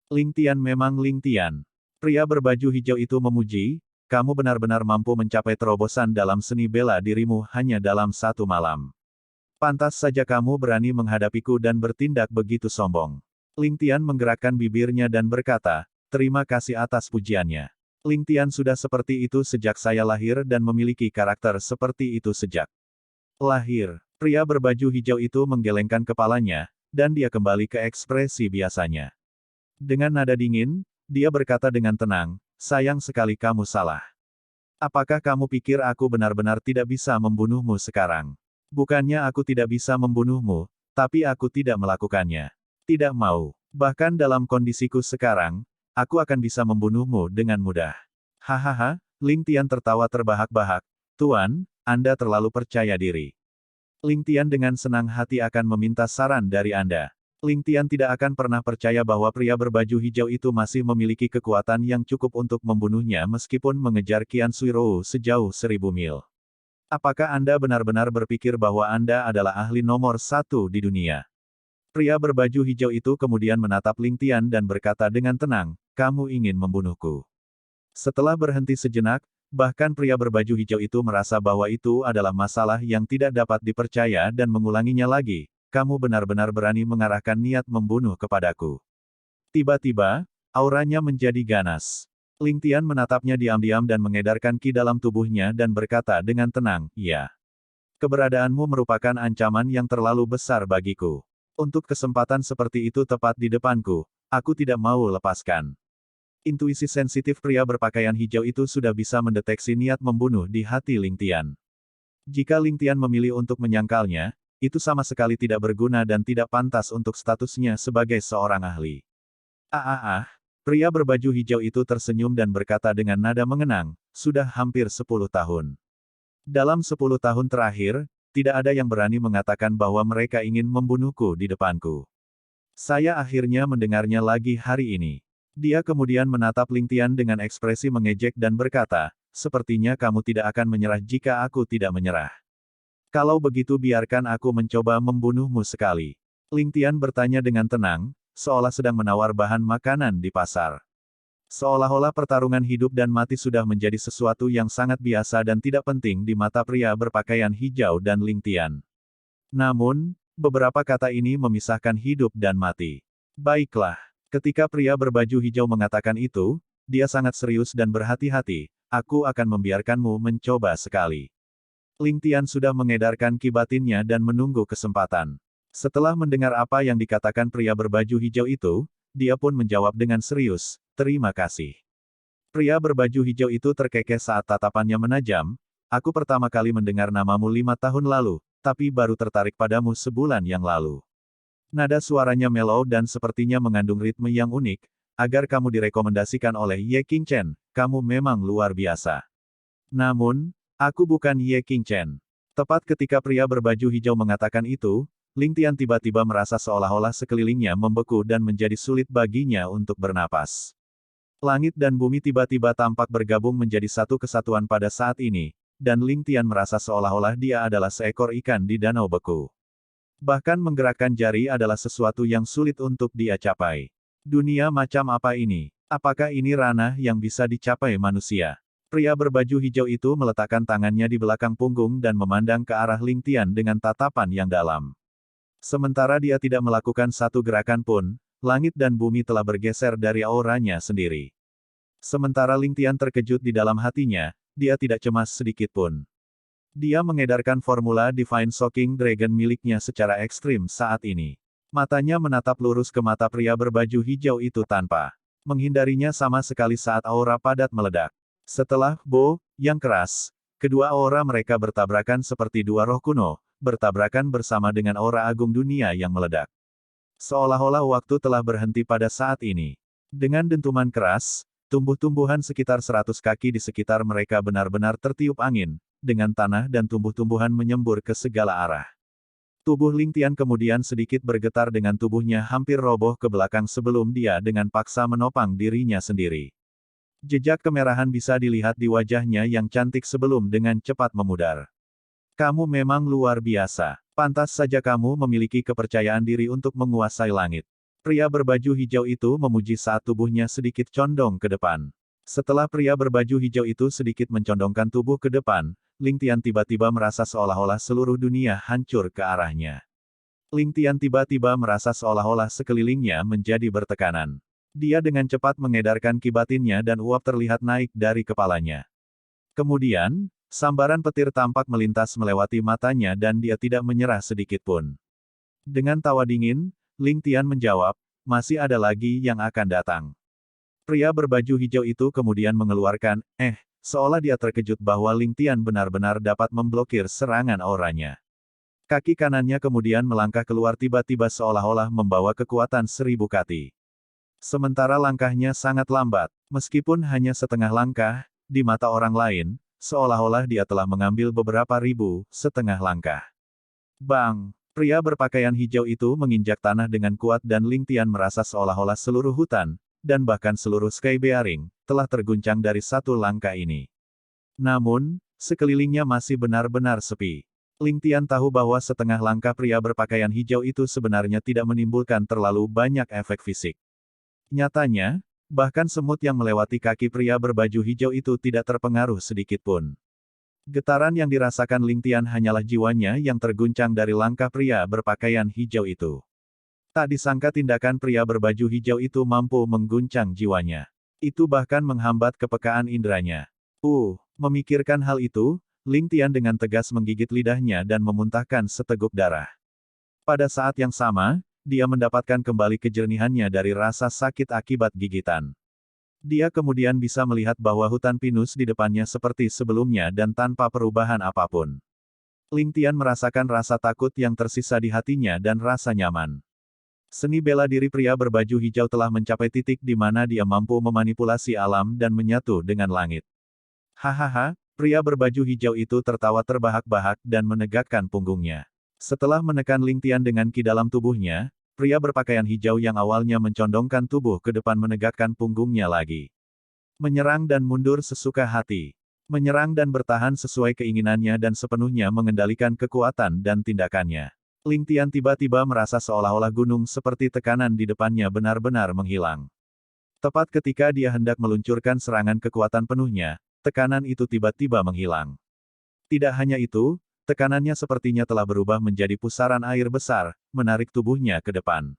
Ling Tian memang Ling Tian. Pria berbaju hijau itu memuji, kamu benar-benar mampu mencapai terobosan dalam seni bela dirimu hanya dalam satu malam. Pantas saja kamu berani menghadapiku dan bertindak begitu sombong. Ling Tian menggerakkan bibirnya dan berkata, terima kasih atas pujiannya. Ling Tian sudah seperti itu sejak saya lahir dan memiliki karakter seperti itu sejak lahir. Pria berbaju hijau itu menggelengkan kepalanya, dan dia kembali ke ekspresi biasanya. Dengan nada dingin, dia berkata dengan tenang, sayang sekali kamu salah. Apakah kamu pikir aku benar-benar tidak bisa membunuhmu sekarang? Bukannya aku tidak bisa membunuhmu, tapi aku tidak melakukannya. Tidak mau. Bahkan dalam kondisiku sekarang, aku akan bisa membunuhmu dengan mudah. Hahaha, Ling Tian tertawa terbahak-bahak. Tuan, Anda terlalu percaya diri. Ling Tian dengan senang hati akan meminta saran dari Anda. Ling Tian tidak akan pernah percaya bahwa pria berbaju hijau itu masih memiliki kekuatan yang cukup untuk membunuhnya meskipun mengejar Qian Suirou sejauh 1000 mil. Apakah Anda benar-benar berpikir bahwa Anda adalah ahli nomor 1 di dunia? Pria berbaju hijau itu kemudian menatap Ling Tian dan berkata dengan tenang, kamu ingin membunuhku. Setelah berhenti sejenak, bahkan pria berbaju hijau itu merasa bahwa itu adalah masalah yang tidak dapat dipercaya dan mengulanginya lagi, kamu benar-benar berani mengarahkan niat membunuh kepadaku. Tiba-tiba, auranya menjadi ganas. Ling Tian menatapnya diam-diam dan mengedarkan ki dalam tubuhnya dan berkata dengan tenang, ya. Keberadaanmu merupakan ancaman yang terlalu besar bagiku. Untuk kesempatan seperti itu tepat di depanku, aku tidak mau lepaskan. Intuisi sensitif pria berpakaian hijau itu sudah bisa mendeteksi niat membunuh di hati Ling Tian. Jika Ling Tian memilih untuk menyangkalnya, itu sama sekali tidak berguna dan tidak pantas untuk statusnya sebagai seorang ahli. Pria berbaju hijau itu tersenyum dan berkata dengan nada mengenang, sudah hampir 10 tahun. Dalam 10 tahun terakhir, tidak ada yang berani mengatakan bahwa mereka ingin membunuhku di depanku. Saya akhirnya mendengarnya lagi hari ini. Dia kemudian menatap Ling Tian dengan ekspresi mengejek dan berkata, sepertinya kamu tidak akan menyerah jika aku tidak menyerah. Kalau begitu biarkan aku mencoba membunuhmu sekali. Ling Tian bertanya dengan tenang, seolah sedang menawar bahan makanan di pasar. Seolah-olah pertarungan hidup dan mati sudah menjadi sesuatu yang sangat biasa dan tidak penting di mata pria berpakaian hijau dan Ling Tian. Namun, beberapa kata ini memisahkan hidup dan mati. Baiklah. Ketika pria berbaju hijau mengatakan itu, dia sangat serius dan berhati-hati, aku akan membiarkanmu mencoba sekali. Ling Tian sudah mengedarkan ki batinnya dan menunggu kesempatan. Setelah mendengar apa yang dikatakan pria berbaju hijau itu, dia pun menjawab dengan serius, "Terima kasih." Pria berbaju hijau itu terkekeh saat tatapannya menajam, "Aku pertama kali mendengar namamu 5 tahun lalu, tapi baru tertarik padamu sebulan yang lalu." Nada suaranya mellow dan sepertinya mengandung ritme yang unik. "Agar kamu direkomendasikan oleh Ye Qingchen, kamu memang luar biasa." "Namun, aku bukan Ye Qingchen." Tepat ketika pria berbaju hijau mengatakan itu, Ling Tian tiba-tiba merasa seolah-olah sekelilingnya membeku dan menjadi sulit baginya untuk bernapas. Langit dan bumi tiba-tiba tampak bergabung menjadi satu kesatuan pada saat ini, dan Ling Tian merasa seolah-olah dia adalah seekor ikan di danau beku. Bahkan menggerakkan jari adalah sesuatu yang sulit untuk dia capai. Dunia macam apa ini? Apakah ini ranah yang bisa dicapai manusia? Pria berbaju hijau itu meletakkan tangannya di belakang punggung dan memandang ke arah Ling Tian dengan tatapan yang dalam. Sementara dia tidak melakukan satu gerakan pun, langit dan bumi telah bergeser dari auranya sendiri. Sementara Ling Tian terkejut di dalam hatinya, dia tidak cemas sedikit pun. Dia mengedarkan formula Divine Shocking Dragon miliknya secara ekstrim saat ini. Matanya menatap lurus ke mata pria berbaju hijau itu tanpa menghindarinya sama sekali saat aura padat meledak. Setelah "bo" yang keras, kedua aura mereka bertabrakan seperti dua roh kuno, bertabrakan bersama dengan aura agung dunia yang meledak. Seolah-olah waktu telah berhenti pada saat ini. Dengan dentuman keras, tumbuh-tumbuhan sekitar 100 kaki di sekitar mereka benar-benar tertiup angin, dengan tanah dan tumbuh-tumbuhan menyembur ke segala arah. Tubuh Ling Tian kemudian sedikit bergetar dengan tubuhnya hampir roboh ke belakang sebelum dia dengan paksa menopang dirinya sendiri. Jejak kemerahan bisa dilihat di wajahnya yang cantik sebelum dengan cepat memudar. "Kamu memang luar biasa. Pantas saja kamu memiliki kepercayaan diri untuk menguasai langit." Pria berbaju hijau itu memuji saat tubuhnya sedikit condong ke depan. Setelah pria berbaju hijau itu sedikit mencondongkan tubuh ke depan, Ling Tian tiba-tiba merasa seolah-olah seluruh dunia hancur ke arahnya. Ling Tian tiba-tiba merasa seolah-olah sekelilingnya menjadi bertekanan. Dia dengan cepat mengedarkan kibatinnya dan uap terlihat naik dari kepalanya. Kemudian, sambaran petir tampak melintas melewati matanya dan dia tidak menyerah sedikit pun. Dengan tawa dingin, Ling Tian menjawab, "Masih ada lagi yang akan datang." Pria berbaju hijau itu kemudian mengeluarkan, seolah dia terkejut bahwa Ling Tian benar-benar dapat memblokir serangan auranya. Kaki kanannya kemudian melangkah keluar tiba-tiba seolah-olah membawa kekuatan 1000 kati. Sementara langkahnya sangat lambat, meskipun hanya setengah langkah, di mata orang lain, seolah-olah dia telah mengambil beberapa ribu, setengah langkah. Bang! Pria berpakaian hijau itu menginjak tanah dengan kuat dan Ling Tian merasa seolah-olah seluruh hutan, dan bahkan seluruh Sky Bearing, telah terguncang dari satu langkah ini. Namun, sekelilingnya masih benar-benar sepi. Ling Tian tahu bahwa setengah langkah pria berpakaian hijau itu sebenarnya tidak menimbulkan terlalu banyak efek fisik. Nyatanya, bahkan semut yang melewati kaki pria berbaju hijau itu tidak terpengaruh sedikit pun. Getaran yang dirasakan Ling Tian hanyalah jiwanya yang terguncang dari langkah pria berpakaian hijau itu. Tak disangka tindakan pria berbaju hijau itu mampu mengguncang jiwanya. Itu bahkan menghambat kepekaan indranya. Memikirkan hal itu, Ling Tian dengan tegas menggigit lidahnya dan memuntahkan seteguk darah. Pada saat yang sama, dia mendapatkan kembali kejernihannya dari rasa sakit akibat gigitan. Dia kemudian bisa melihat bahwa hutan pinus di depannya seperti sebelumnya dan tanpa perubahan apapun. Ling Tian merasakan rasa takut yang tersisa di hatinya dan rasa nyaman. Seni bela diri pria berbaju hijau telah mencapai titik di mana dia mampu memanipulasi alam dan menyatu dengan langit. Hahaha, pria berbaju hijau itu tertawa terbahak-bahak dan menegakkan punggungnya. Setelah menekan Ling Tian dengan ki dalam tubuhnya, pria berpakaian hijau yang awalnya mencondongkan tubuh ke depan menegakkan punggungnya lagi. Menyerang dan mundur sesuka hati. Menyerang dan bertahan sesuai keinginannya dan sepenuhnya mengendalikan kekuatan dan tindakannya. Ling Tian tiba-tiba merasa seolah-olah gunung seperti tekanan di depannya benar-benar menghilang. Tepat ketika dia hendak meluncurkan serangan kekuatan penuhnya, tekanan itu tiba-tiba menghilang. Tidak hanya itu, tekanannya sepertinya telah berubah menjadi pusaran air besar, menarik tubuhnya ke depan.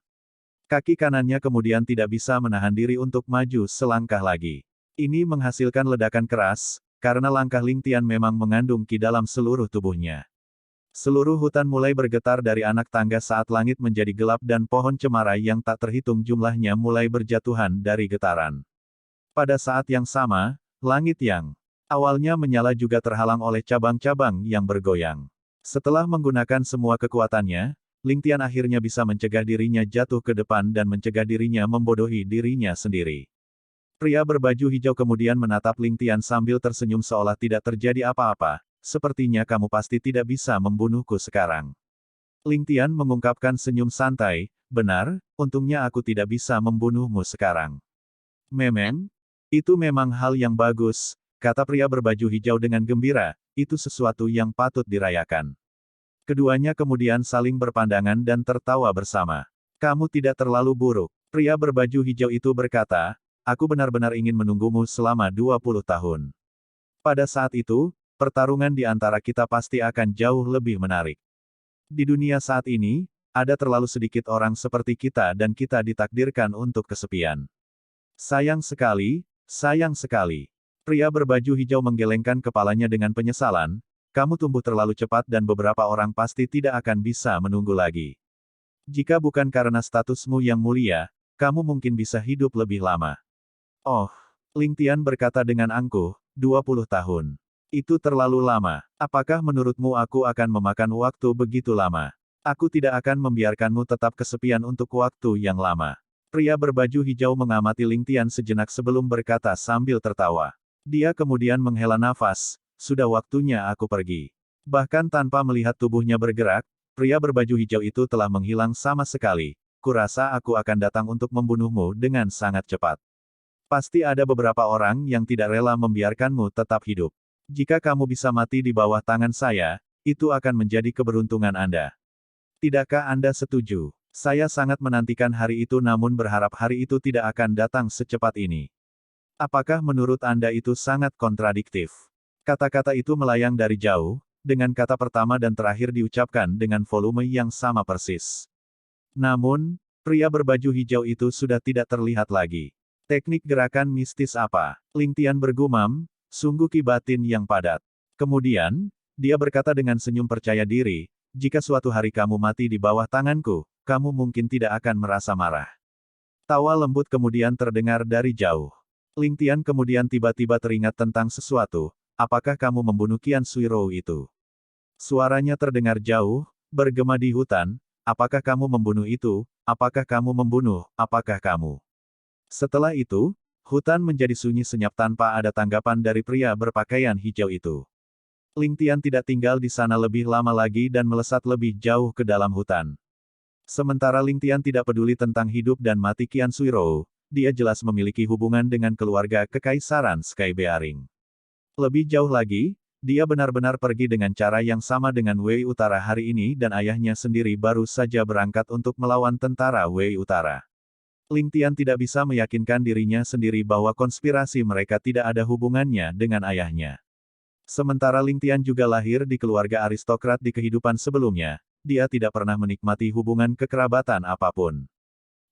Kaki kanannya kemudian tidak bisa menahan diri untuk maju selangkah lagi. Ini menghasilkan ledakan keras, karena langkah Ling Tian memang mengandung ki dalam seluruh tubuhnya. Seluruh hutan mulai bergetar dari anak tangga saat langit menjadi gelap dan pohon cemara yang tak terhitung jumlahnya mulai berjatuhan dari getaran. Pada saat yang sama, langit yang awalnya menyala juga terhalang oleh cabang-cabang yang bergoyang. Setelah menggunakan semua kekuatannya, Ling Tian akhirnya bisa mencegah dirinya jatuh ke depan dan mencegah dirinya membodohi dirinya sendiri. Pria berbaju hijau kemudian menatap Ling Tian sambil tersenyum seolah tidak terjadi apa-apa. Sepertinya kamu pasti tidak bisa membunuhku sekarang. Ling Tian mengungkapkan senyum santai, benar, untungnya aku tidak bisa membunuhmu sekarang. Memang, itu memang hal yang bagus, kata pria berbaju hijau dengan gembira, itu sesuatu yang patut dirayakan. Keduanya kemudian saling berpandangan dan tertawa bersama. Kamu tidak terlalu buruk. Pria berbaju hijau itu berkata, aku benar-benar ingin menunggumu selama 20 tahun. Pada saat itu, pertarungan di antara kita pasti akan jauh lebih menarik. Di dunia saat ini, ada terlalu sedikit orang seperti kita dan kita ditakdirkan untuk kesepian. Sayang sekali, sayang sekali. Pria berbaju hijau menggelengkan kepalanya dengan penyesalan, kamu tumbuh terlalu cepat dan beberapa orang pasti tidak akan bisa menunggu lagi. Jika bukan karena statusmu yang mulia, kamu mungkin bisa hidup lebih lama. Oh, Ling Tian berkata dengan angkuh, 20 tahun. Itu terlalu lama. Apakah menurutmu aku akan memakan waktu begitu lama? Aku tidak akan membiarkanmu tetap kesepian untuk waktu yang lama. Pria berbaju hijau mengamati Ling Tian sejenak sebelum berkata sambil tertawa. Dia kemudian menghela nafas, sudah waktunya aku pergi. Bahkan tanpa melihat tubuhnya bergerak, pria berbaju hijau itu telah menghilang sama sekali. Kurasa aku akan datang untuk membunuhmu dengan sangat cepat. Pasti ada beberapa orang yang tidak rela membiarkanmu tetap hidup. Jika kamu bisa mati di bawah tangan saya, itu akan menjadi keberuntungan Anda. Tidakkah Anda setuju? Saya sangat menantikan hari itu namun berharap hari itu tidak akan datang secepat ini. Apakah menurut Anda itu sangat kontradiktif? Kata-kata itu melayang dari jauh, dengan kata pertama dan terakhir diucapkan dengan volume yang sama persis. Namun, pria berbaju hijau itu sudah tidak terlihat lagi. Teknik gerakan mistis apa? Ling Tian bergumam, sungguh ki batin yang padat. Kemudian, dia berkata dengan senyum percaya diri, jika suatu hari kamu mati di bawah tanganku, kamu mungkin tidak akan merasa marah. Tawa lembut kemudian terdengar dari jauh. Ling Tian kemudian tiba-tiba teringat tentang sesuatu, apakah kamu membunuh Qian Suirou itu? Suaranya terdengar jauh, bergema di hutan, apakah kamu membunuh itu, apakah kamu membunuh, apakah kamu? Setelah itu, hutan menjadi sunyi senyap tanpa ada tanggapan dari pria berpakaian hijau itu. Ling Tian tidak tinggal di sana lebih lama lagi dan melesat lebih jauh ke dalam hutan. Sementara Ling Tian tidak peduli tentang hidup dan mati Qian Suirou, dia jelas memiliki hubungan dengan keluarga Kekaisaran Sky Bearing. Lebih jauh lagi, dia benar-benar pergi dengan cara yang sama dengan Wei Utara hari ini dan ayahnya sendiri baru saja berangkat untuk melawan tentara Wei Utara. Ling Tian tidak bisa meyakinkan dirinya sendiri bahwa konspirasi mereka tidak ada hubungannya dengan ayahnya. Sementara Ling Tian juga lahir di keluarga aristokrat di kehidupan sebelumnya, dia tidak pernah menikmati hubungan kekerabatan apapun.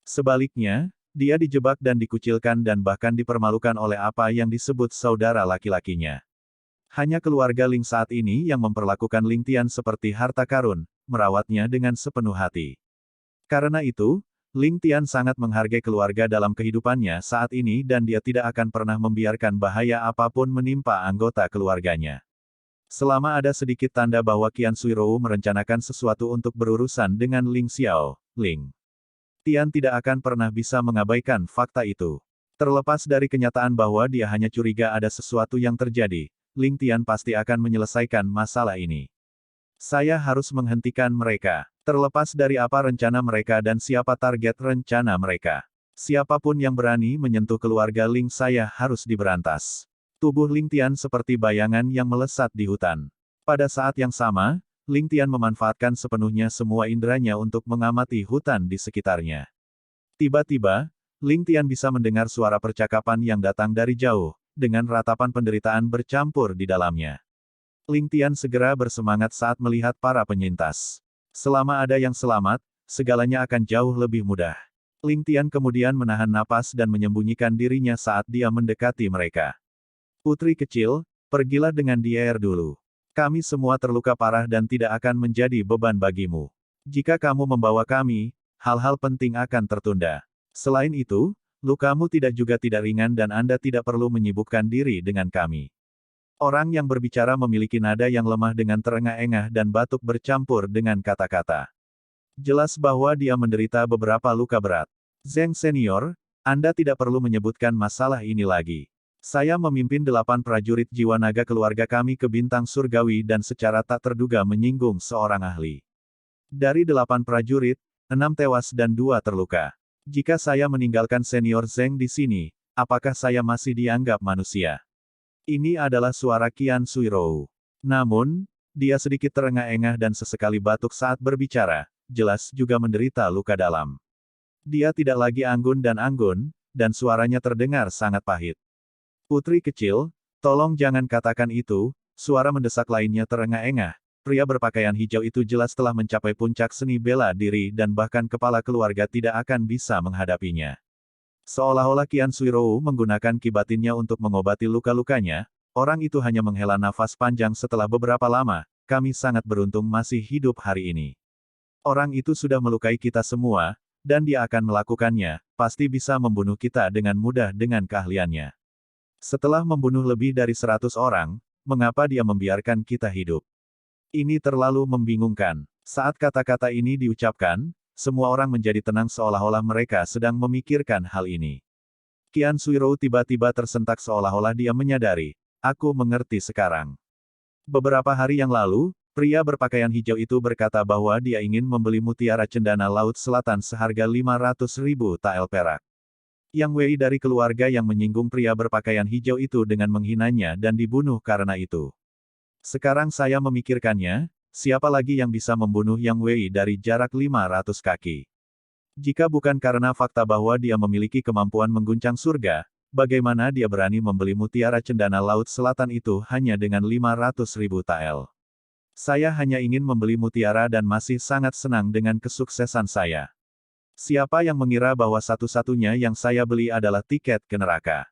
Sebaliknya, dia dijebak dan dikucilkan dan bahkan dipermalukan oleh apa yang disebut saudara laki-lakinya. Hanya keluarga Ling saat ini yang memperlakukan Ling Tian seperti harta karun, merawatnya dengan sepenuh hati. Karena itu, Ling Tian sangat menghargai keluarga dalam kehidupannya saat ini dan dia tidak akan pernah membiarkan bahaya apapun menimpa anggota keluarganya. Selama ada sedikit tanda bahwa Qian Suirou merencanakan sesuatu untuk berurusan dengan Ling Xiao, Ling Tian tidak akan pernah bisa mengabaikan fakta itu. Terlepas dari kenyataan bahwa dia hanya curiga ada sesuatu yang terjadi, Ling Tian pasti akan menyelesaikan masalah ini. Saya harus menghentikan mereka. Terlepas dari apa rencana mereka dan siapa target rencana mereka. Siapapun yang berani menyentuh keluarga Ling saya harus diberantas. Tubuh Ling Tian seperti bayangan yang melesat di hutan. Pada saat yang sama, Ling Tian memanfaatkan sepenuhnya semua inderanya untuk mengamati hutan di sekitarnya. Tiba-tiba, Ling Tian bisa mendengar suara percakapan yang datang dari jauh, dengan ratapan penderitaan bercampur di dalamnya. Ling Tian segera bersemangat saat melihat para penyintas. Selama ada yang selamat, segalanya akan jauh lebih mudah. Ling Tian kemudian menahan napas dan menyembunyikan dirinya saat dia mendekati mereka. Putri kecil, pergilah dengan Dier dulu. Kami semua terluka parah dan tidak akan menjadi beban bagimu. Jika kamu membawa kami, hal-hal penting akan tertunda. Selain itu, lukamu tidak ringan dan Anda tidak perlu menyibukkan diri dengan kami. Orang yang berbicara memiliki nada yang lemah dengan terengah-engah dan batuk bercampur dengan kata-kata. Jelas bahwa dia menderita beberapa luka berat. Zheng Senior, Anda tidak perlu menyebutkan masalah ini lagi. Saya memimpin 8 prajurit jiwa naga keluarga kami ke bintang surgawi dan secara tak terduga menyinggung seorang ahli. Dari 8 prajurit, 6 tewas dan 2 terluka. Jika saya meninggalkan senior Zheng di sini, apakah saya masih dianggap manusia? Ini adalah suara Qian Suirou. Namun, dia sedikit terengah-engah dan sesekali batuk saat berbicara, jelas juga menderita luka dalam. Dia tidak lagi anggun, dan suaranya terdengar sangat pahit. Putri kecil, tolong jangan katakan itu, suara mendesak lainnya terengah-engah. Pria berpakaian hijau itu jelas telah mencapai puncak seni bela diri dan bahkan kepala keluarga tidak akan bisa menghadapinya. Seolah-olah Qian Suirou menggunakan ki batinnya untuk mengobati luka-lukanya, orang itu hanya menghela nafas panjang setelah beberapa lama, kami sangat beruntung masih hidup hari ini. Orang itu sudah melukai kita semua, dan dia akan melakukannya, pasti bisa membunuh kita dengan mudah dengan keahliannya. Setelah membunuh lebih dari 100 orang, mengapa dia membiarkan kita hidup? Ini terlalu membingungkan. Saat kata-kata ini diucapkan, semua orang menjadi tenang seolah-olah mereka sedang memikirkan hal ini. Qian Suirou tiba-tiba tersentak seolah-olah dia menyadari, aku mengerti sekarang. Beberapa hari yang lalu, pria berpakaian hijau itu berkata bahwa dia ingin membeli mutiara cendana Laut Selatan seharga 500.000 tael perak. Yang Wei dari keluarga yang menyinggung pria berpakaian hijau itu dengan menghinanya dan dibunuh karena itu. Sekarang saya memikirkannya, siapa lagi yang bisa membunuh Yang Wei dari jarak 500 kaki? Jika bukan karena fakta bahwa dia memiliki kemampuan mengguncang surga, bagaimana dia berani membeli mutiara cendana Laut Selatan itu hanya dengan 500.000 tael? Saya hanya ingin membeli mutiara dan masih sangat senang dengan kesuksesan saya. Siapa yang mengira bahwa satu-satunya yang saya beli adalah tiket ke neraka?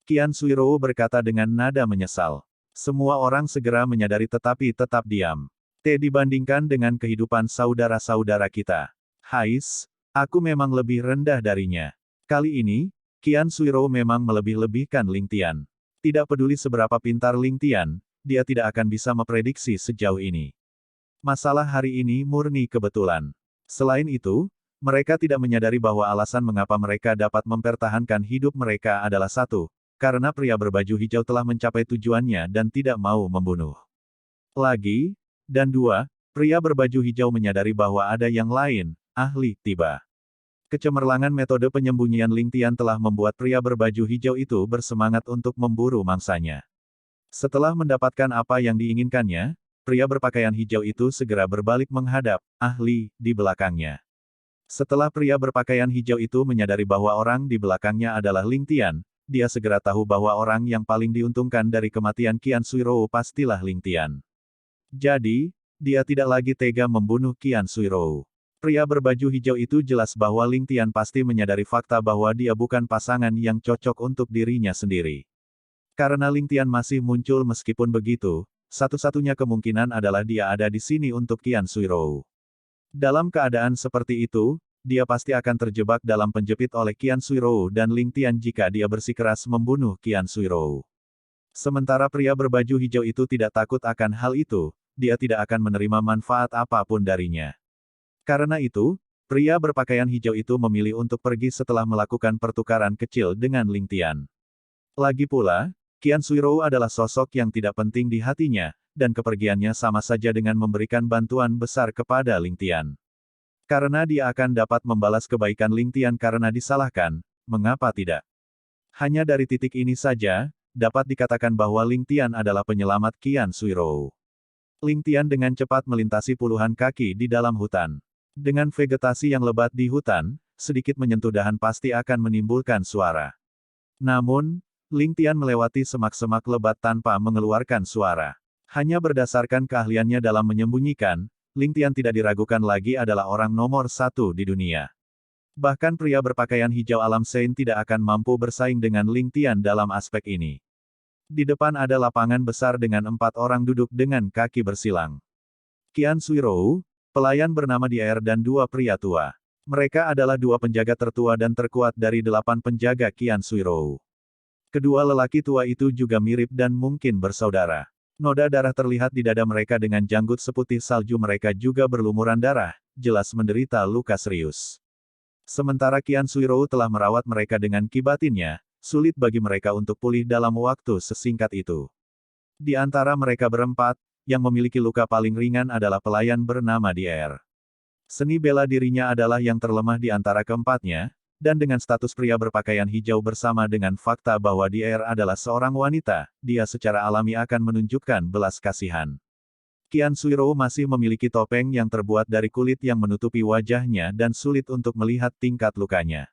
Qian Suirou berkata dengan nada menyesal. Semua orang segera menyadari tetapi tetap diam. Dibandingkan dengan kehidupan saudara-saudara kita. Hais, aku memang lebih rendah darinya. Kali ini, Qian Suirou memang melebih-lebihkan Ling Tian. Tidak peduli seberapa pintar Ling Tian, dia tidak akan bisa memprediksi sejauh ini. Masalah hari ini murni kebetulan. Selain itu, mereka tidak menyadari bahwa alasan mengapa mereka dapat mempertahankan hidup mereka adalah satu, karena pria berbaju hijau telah mencapai tujuannya dan tidak mau membunuh. Lagi, dan dua, pria berbaju hijau menyadari bahwa ada yang lain, ahli, tiba. Kecemerlangan metode penyembunyian Ling Tian telah membuat pria berbaju hijau itu bersemangat untuk memburu mangsanya. Setelah mendapatkan apa yang diinginkannya, pria berpakaian hijau itu segera berbalik menghadap ahli di belakangnya. Setelah pria berpakaian hijau itu menyadari bahwa orang di belakangnya adalah Ling Tian, dia segera tahu bahwa orang yang paling diuntungkan dari kematian Qian Suirou pastilah Ling Tian. Jadi, dia tidak lagi tega membunuh Qian Suirou. Pria berbaju hijau itu jelas bahwa Ling Tian pasti menyadari fakta bahwa dia bukan pasangan yang cocok untuk dirinya sendiri. Karena Ling Tian masih muncul meskipun begitu, satu-satunya kemungkinan adalah dia ada di sini untuk Qian Suirou. Dalam keadaan seperti itu, dia pasti akan terjebak dalam penjepit oleh Qian Suirou dan Ling Tian jika dia bersikeras membunuh Qian Suirou. Sementara pria berbaju hijau itu tidak takut akan hal itu, dia tidak akan menerima manfaat apapun darinya. Karena itu, pria berpakaian hijau itu memilih untuk pergi setelah melakukan pertukaran kecil dengan Ling Tian. Lagi pula, Qian Suirou adalah sosok yang tidak penting di hatinya, dan kepergiannya sama saja dengan memberikan bantuan besar kepada Ling Tian. Karena dia akan dapat membalas kebaikan Ling Tian karena disalahkan, mengapa tidak? Hanya dari titik ini saja, dapat dikatakan bahwa Ling Tian adalah penyelamat Qian Suirou. Ling Tian dengan cepat melintasi puluhan kaki di dalam hutan. Dengan vegetasi yang lebat di hutan, sedikit menyentuh dahan pasti akan menimbulkan suara. Namun, Ling Tian melewati semak-semak lebat tanpa mengeluarkan suara. Hanya berdasarkan keahliannya dalam menyembunyikan, Ling Tian tidak diragukan lagi adalah orang nomor 1 di dunia. Bahkan pria berpakaian hijau alam Sein tidak akan mampu bersaing dengan Ling Tian dalam aspek ini. Di depan ada lapangan besar dengan 4 orang duduk dengan kaki bersilang. Qian Suirou, pelayan bernama Dier dan 2 pria tua. Mereka adalah 2 penjaga tertua dan terkuat dari 8 penjaga Qian Suirou. Kedua lelaki tua itu juga mirip dan mungkin bersaudara. Noda darah terlihat di dada mereka dengan janggut seputih salju, mereka juga berlumuran darah, jelas menderita luka serius. Sementara Qian Suirou telah merawat mereka dengan ki batinnya, sulit bagi mereka untuk pulih dalam waktu sesingkat itu. Di antara mereka berempat, yang memiliki luka paling ringan adalah pelayan bernama Dier. Seni bela dirinya adalah yang terlemah di antara keempatnya, dan dengan status pria berpakaian hijau bersama dengan fakta bahwa Dier adalah seorang wanita, dia secara alami akan menunjukkan belas kasihan. Qian Suirou masih memiliki topeng yang terbuat dari kulit yang menutupi wajahnya dan sulit untuk melihat tingkat lukanya.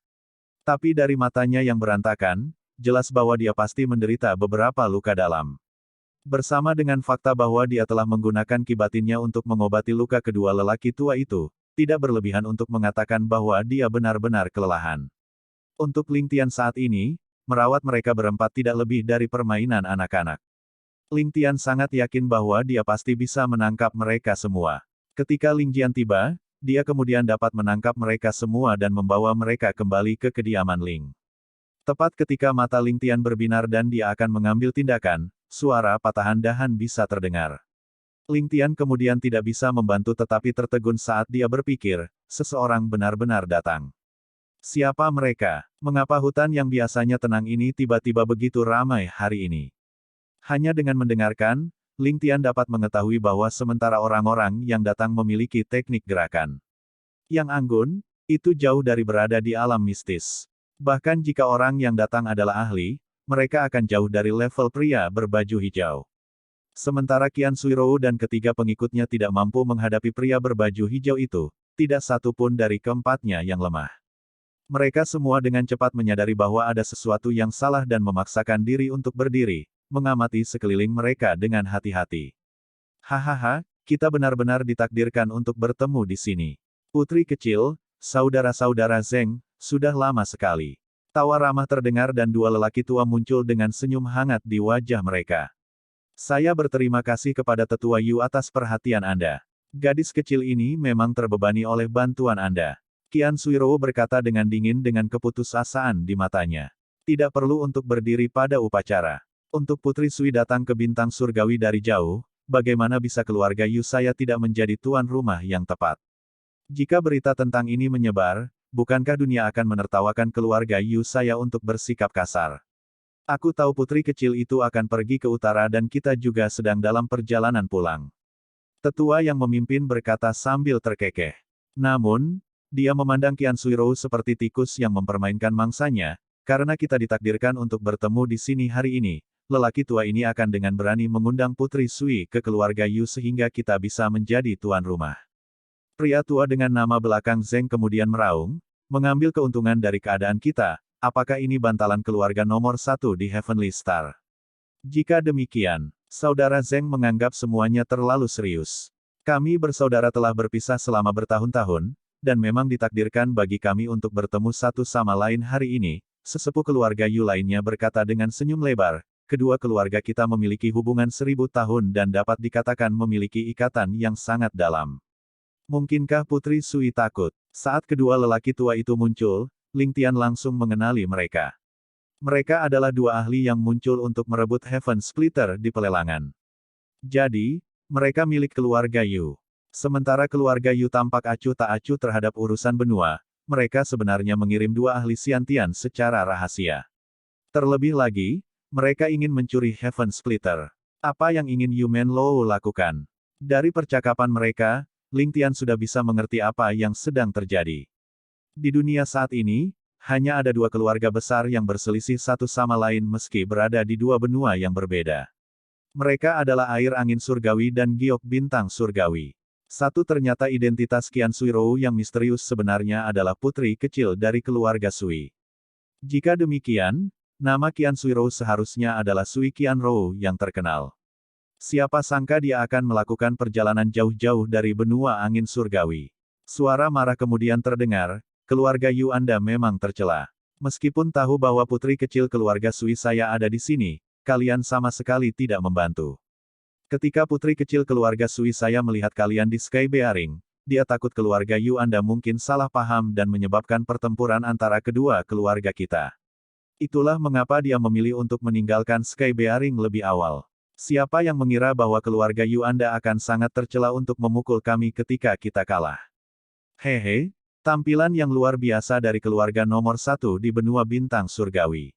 Tapi dari matanya yang berantakan, jelas bahwa dia pasti menderita beberapa luka dalam. Bersama dengan fakta bahwa dia telah menggunakan ki batinnya untuk mengobati luka kedua lelaki tua itu, tidak berlebihan untuk mengatakan bahwa dia benar-benar kelelahan. Untuk Ling Tian saat ini, merawat mereka berempat tidak lebih dari permainan anak-anak. Ling Tian sangat yakin bahwa dia pasti bisa menangkap mereka semua. Ketika Ling Jian tiba, dia kemudian dapat menangkap mereka semua dan membawa mereka kembali ke kediaman Ling. Tepat ketika mata Ling Tian berbinar dan dia akan mengambil tindakan, suara patahan dahan bisa terdengar. Ling Tian kemudian tidak bisa membantu tetapi tertegun saat dia berpikir, seseorang benar-benar datang. Siapa mereka? Mengapa hutan yang biasanya tenang ini tiba-tiba begitu ramai hari ini? Hanya dengan mendengarkan, Ling Tian dapat mengetahui bahwa sementara orang-orang yang datang memiliki teknik gerakan yang anggun, itu jauh dari berada di alam mistis. Bahkan jika orang yang datang adalah ahli, mereka akan jauh dari level pria berbaju hijau. Sementara Qian Suirou dan ketiga pengikutnya tidak mampu menghadapi pria berbaju hijau itu, tidak satu pun dari keempatnya yang lemah. Mereka semua dengan cepat menyadari bahwa ada sesuatu yang salah dan memaksakan diri untuk berdiri, mengamati sekeliling mereka dengan hati-hati. Hahaha, kita benar-benar ditakdirkan untuk bertemu di sini. Putri kecil, saudara-saudara Zeng, sudah lama sekali. Tawa ramah terdengar dan 2 lelaki tua muncul dengan senyum hangat di wajah mereka. Saya berterima kasih kepada Tetua Yu atas perhatian Anda. Gadis kecil ini memang terbebani oleh bantuan Anda. Qian Suirou berkata dengan dingin dengan keputusasaan di matanya. Tidak perlu untuk berdiri pada upacara. Untuk Putri Sui datang ke bintang surgawi dari jauh, bagaimana bisa keluarga Yu saya tidak menjadi tuan rumah yang tepat? Jika berita tentang ini menyebar, bukankah dunia akan menertawakan keluarga Yu saya untuk bersikap kasar? Aku tahu putri kecil itu akan pergi ke utara dan kita juga sedang dalam perjalanan pulang. Tetua yang memimpin berkata sambil terkekeh. Namun, dia memandang Qian Suirou seperti tikus yang mempermainkan mangsanya, karena kita ditakdirkan untuk bertemu di sini hari ini. Lelaki tua ini akan dengan berani mengundang Putri Sui ke keluarga Yu sehingga kita bisa menjadi tuan rumah. Pria tua dengan nama belakang Zeng kemudian meraung, mengambil keuntungan dari keadaan kita, apakah ini bantalan keluarga nomor 1 di Heavenly Star? Jika demikian, saudara Zeng menganggap semuanya terlalu serius. Kami bersaudara telah berpisah selama bertahun-tahun, dan memang ditakdirkan bagi kami untuk bertemu satu sama lain hari ini, sesepuh keluarga Yu lainnya berkata dengan senyum lebar. Kedua keluarga kita memiliki hubungan 1000 tahun dan dapat dikatakan memiliki ikatan yang sangat dalam. Mungkinkah Putri Sui takut? Saat kedua lelaki tua itu muncul, Ling Tian langsung mengenali mereka. Mereka adalah 2 ahli yang muncul untuk merebut Heaven Splitter di pelelangan. Jadi, mereka milik keluarga Yu. Sementara keluarga Yu tampak acuh tak acuh terhadap urusan benua, mereka sebenarnya mengirim 2 ahli Xiantian secara rahasia. Terlebih lagi, mereka ingin mencuri Heaven Splitter. Apa yang ingin Yu Menlou lakukan? Dari percakapan mereka, Ling Tian sudah bisa mengerti apa yang sedang terjadi. Di dunia saat ini, hanya ada 2 keluarga besar yang berselisih satu sama lain meski berada di 2 benua yang berbeda. Mereka adalah air angin surgawi dan giok bintang surgawi. Satu ternyata identitas Qian Suirou yang misterius sebenarnya adalah putri kecil dari keluarga Sui. Jika demikian, nama Qian Suirou seharusnya adalah Sui Qianrou yang terkenal. Siapa sangka dia akan melakukan perjalanan jauh-jauh dari benua angin surgawi. Suara marah kemudian terdengar, keluarga Yu Anda memang tercela. Meskipun tahu bahwa putri kecil keluarga Sui saya ada di sini, kalian sama sekali tidak membantu. Ketika putri kecil keluarga Sui saya melihat kalian di Sky Bearing, dia takut keluarga Yu Anda mungkin salah paham dan menyebabkan pertempuran antara kedua keluarga kita. Itulah mengapa dia memilih untuk meninggalkan Sky Bearing lebih awal. Siapa yang mengira bahwa keluarga Yu Anda akan sangat tercela untuk memukul kami ketika kita kalah? Hehe, tampilan yang luar biasa dari keluarga nomor 1 di benua bintang surgawi.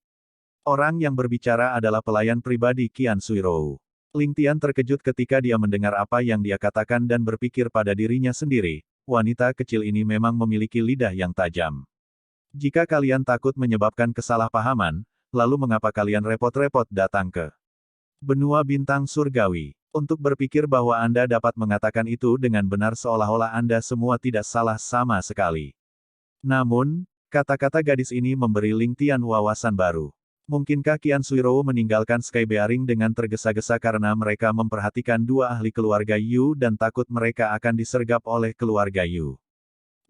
Orang yang berbicara adalah pelayan pribadi Qian Suirou. Ling Tian terkejut ketika dia mendengar apa yang dia katakan dan berpikir pada dirinya sendiri, wanita kecil ini memang memiliki lidah yang tajam. Jika kalian takut menyebabkan kesalahpahaman, lalu mengapa kalian repot-repot datang ke benua bintang surgawi, untuk berpikir bahwa Anda dapat mengatakan itu dengan benar seolah-olah Anda semua tidak salah sama sekali. Namun, kata-kata gadis ini memberi Ling Tian wawasan baru. Mungkinkah Qian Suirou meninggalkan Sky Bearing dengan tergesa-gesa karena mereka memperhatikan dua ahli keluarga Yu dan takut mereka akan disergap oleh keluarga Yu?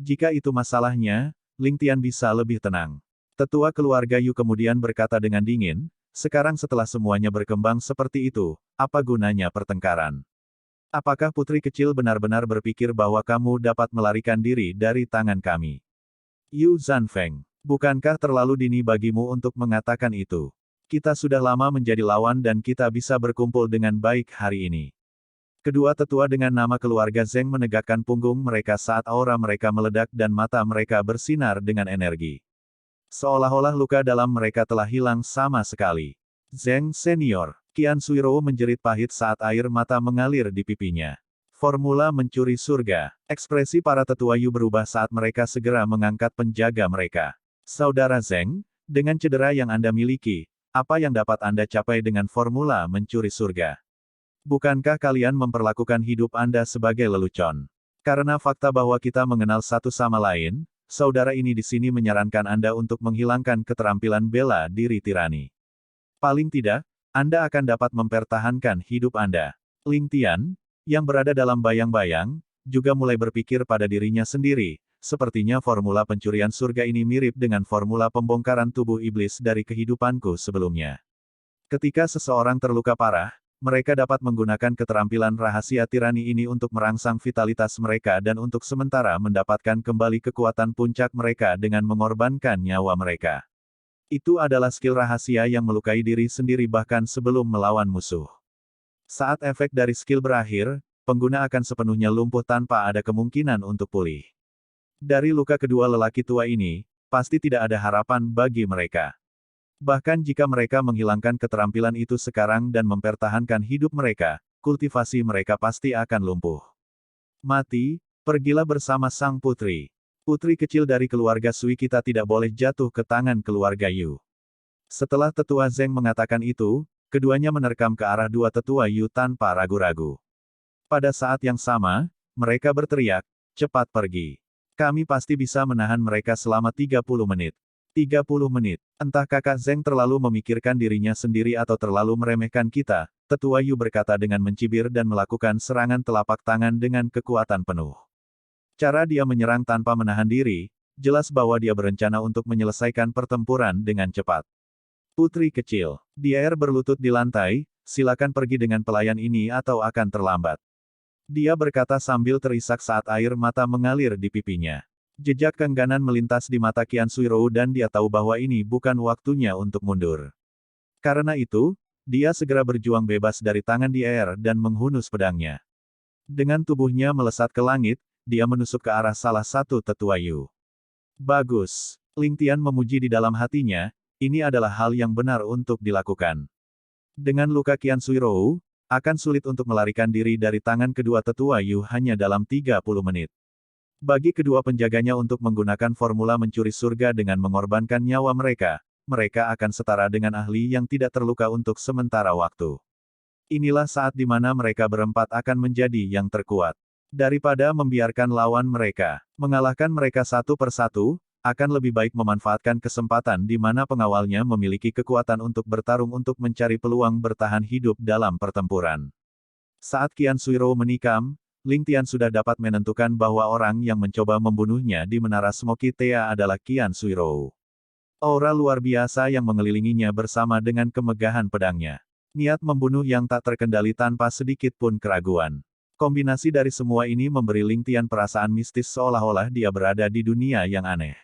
Jika itu masalahnya, Ling Tian bisa lebih tenang. Tetua keluarga Yu kemudian berkata dengan dingin, sekarang setelah semuanya berkembang seperti itu, apa gunanya pertengkaran? Apakah putri kecil benar-benar berpikir bahwa kamu dapat melarikan diri dari tangan kami? Yu Zanfeng, bukankah terlalu dini bagimu untuk mengatakan itu? Kita sudah lama menjadi lawan dan kita bisa berkumpul dengan baik hari ini. Kedua tetua dengan nama keluarga Zeng menegakkan punggung mereka saat aura mereka meledak dan mata mereka bersinar dengan energi. Seolah-olah luka dalam mereka telah hilang sama sekali. Zeng Senior, Qian Suirou menjerit pahit saat air mata mengalir di pipinya. Formula mencuri surga. Ekspresi para tetua Yu berubah saat mereka segera mengangkat penjaga mereka. Saudara Zeng, dengan cedera yang Anda miliki, apa yang dapat Anda capai dengan formula mencuri surga? Bukankah kalian memperlakukan hidup Anda sebagai lelucon? Karena fakta bahwa kita mengenal satu sama lain, saudara ini di sini menyarankan Anda untuk menghilangkan keterampilan bela diri tirani. Paling tidak, Anda akan dapat mempertahankan hidup Anda. Ling Tian, yang berada dalam bayang-bayang, juga mulai berpikir pada dirinya sendiri, sepertinya formula pencurian surga ini mirip dengan formula pembongkaran tubuh iblis dari kehidupanku sebelumnya. Ketika seseorang terluka parah, mereka dapat menggunakan keterampilan rahasia tirani ini untuk merangsang vitalitas mereka dan untuk sementara mendapatkan kembali kekuatan puncak mereka dengan mengorbankan nyawa mereka. Itu adalah skill rahasia yang melukai diri sendiri bahkan sebelum melawan musuh. Saat efek dari skill berakhir, pengguna akan sepenuhnya lumpuh tanpa ada kemungkinan untuk pulih. Dari luka kedua lelaki tua ini, pasti tidak ada harapan bagi mereka. Bahkan jika mereka menghilangkan keterampilan itu sekarang dan mempertahankan hidup mereka, kultivasi mereka pasti akan lumpuh. Mati, pergilah bersama sang putri. Putri kecil dari keluarga Sui kita tidak boleh jatuh ke tangan keluarga Yu. Setelah tetua Zeng mengatakan itu, keduanya menerkam ke arah dua tetua Yu tanpa ragu-ragu. Pada saat yang sama, mereka berteriak, cepat pergi. Kami pasti bisa menahan mereka selama 30 menit. 30 menit. Entah kakak Zeng terlalu memikirkan dirinya sendiri atau terlalu meremehkan kita, tetua Yu berkata dengan mencibir dan melakukan serangan telapak tangan dengan kekuatan penuh. Cara dia menyerang tanpa menahan diri, jelas bahwa dia berencana untuk menyelesaikan pertempuran dengan cepat. Putri kecil, di air berlutut di lantai, silakan pergi dengan pelayan ini atau akan terlambat. Dia berkata sambil terisak saat air mata mengalir di pipinya. Jejak keengganan melintas di mata Qian Suirou dan dia tahu bahwa ini bukan waktunya untuk mundur. Karena itu, dia segera berjuang bebas dari tangan di air dan menghunus pedangnya. Dengan tubuhnya melesat ke langit, dia menusuk ke arah salah satu tetua Yu. Bagus. Ling Tian memuji di dalam hatinya, ini adalah hal yang benar untuk dilakukan. Dengan luka Qian Suirou, akan sulit untuk melarikan diri dari tangan kedua tetua Yu hanya dalam 30 menit. Bagi kedua penjaganya untuk menggunakan formula mencuri surga dengan mengorbankan nyawa mereka, mereka akan setara dengan ahli yang tidak terluka untuk sementara waktu. Inilah saat di mana mereka berempat akan menjadi yang terkuat. Daripada membiarkan lawan mereka mengalahkan mereka satu persatu, akan lebih baik memanfaatkan kesempatan di mana pengawalnya memiliki kekuatan untuk bertarung untuk mencari peluang bertahan hidup dalam pertempuran. Saat Qian Suirou menikam, Ling Tian sudah dapat menentukan bahwa orang yang mencoba membunuhnya di Menara Smoky Tea adalah Qian Suirou. Aura luar biasa yang mengelilinginya bersama dengan kemegahan pedangnya. Niat membunuh yang tak terkendali tanpa sedikit pun keraguan. Kombinasi dari semua ini memberi Ling Tian perasaan mistis seolah-olah dia berada di dunia yang aneh.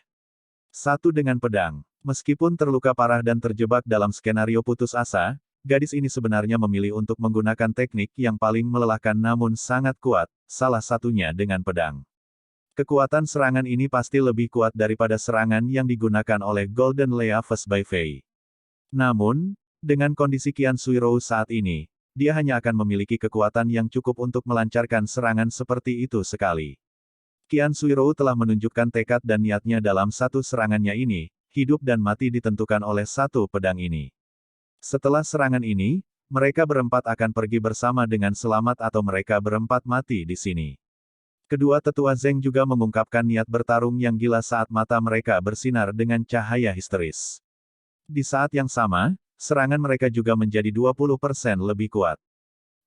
Satu dengan pedang. Meskipun terluka parah dan terjebak dalam skenario putus asa, gadis ini sebenarnya memilih untuk menggunakan teknik yang paling melelahkan namun sangat kuat, salah satunya dengan pedang. Kekuatan serangan ini pasti lebih kuat daripada serangan yang digunakan oleh Golden Lea First by Fei. Namun, dengan kondisi Qian Suirou saat ini, dia hanya akan memiliki kekuatan yang cukup untuk melancarkan serangan seperti itu sekali. Qian Suirou telah menunjukkan tekad dan niatnya dalam satu serangannya ini, hidup dan mati ditentukan oleh satu pedang ini. Setelah serangan ini, mereka berempat akan pergi bersama dengan selamat atau mereka berempat mati di sini. Kedua tetua Zeng juga mengungkapkan niat bertarung yang gila saat mata mereka bersinar dengan cahaya histeris. Di saat yang sama, serangan mereka juga menjadi 20% lebih kuat.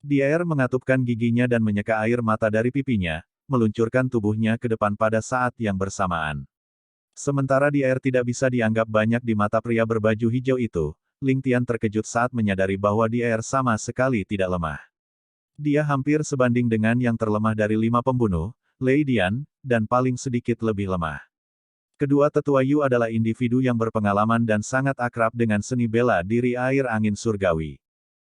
Dier mengatupkan giginya dan menyeka air mata dari pipinya, meluncurkan tubuhnya ke depan pada saat yang bersamaan. Sementara Dier tidak bisa dianggap banyak di mata pria berbaju hijau itu, Ling Tian terkejut saat menyadari bahwa Dier sama sekali tidak lemah. Dia hampir sebanding dengan yang terlemah dari 5 pembunuh, Lei Dian, dan paling sedikit lebih lemah. Kedua tetua Yu adalah individu yang berpengalaman dan sangat akrab dengan seni bela diri air angin surgawi.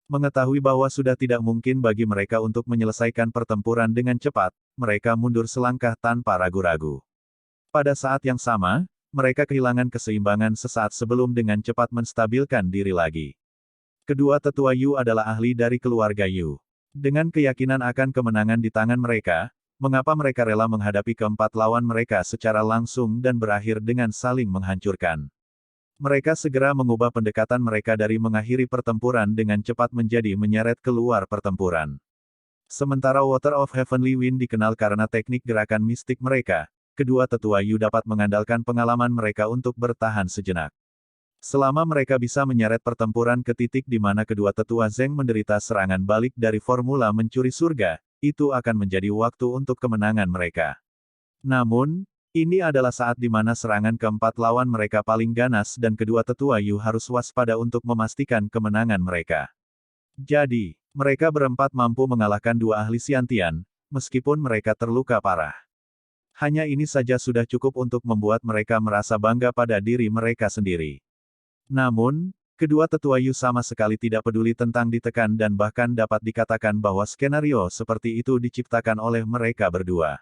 Mengetahui bahwa sudah tidak mungkin bagi mereka untuk menyelesaikan pertempuran dengan cepat, mereka mundur selangkah tanpa ragu-ragu. Pada saat yang sama, mereka kehilangan keseimbangan sesaat sebelum dengan cepat menstabilkan diri lagi. Kedua tetua Yu adalah ahli dari keluarga Yu. Dengan keyakinan akan kemenangan di tangan mereka, mengapa mereka rela menghadapi keempat lawan mereka secara langsung dan berakhir dengan saling menghancurkan? Mereka segera mengubah pendekatan mereka dari mengakhiri pertempuran dengan cepat menjadi menyeret keluar pertempuran. Sementara Water of Heavenly Wind dikenal karena teknik gerakan mistik mereka, kedua tetua Yu dapat mengandalkan pengalaman mereka untuk bertahan sejenak. Selama mereka bisa menyeret pertempuran ke titik di mana kedua tetua Zeng menderita serangan balik dari formula mencuri surga, itu akan menjadi waktu untuk kemenangan mereka. Namun, ini adalah saat di mana serangan keempat lawan mereka paling ganas dan kedua tetua Yu harus waspada untuk memastikan kemenangan mereka. Jadi, mereka berempat mampu mengalahkan dua ahli Xiantian, meskipun mereka terluka parah. Hanya ini saja sudah cukup untuk membuat mereka merasa bangga pada diri mereka sendiri. Namun, kedua tetua Yu sama sekali tidak peduli tentang ditekan dan bahkan dapat dikatakan bahwa skenario seperti itu diciptakan oleh mereka berdua.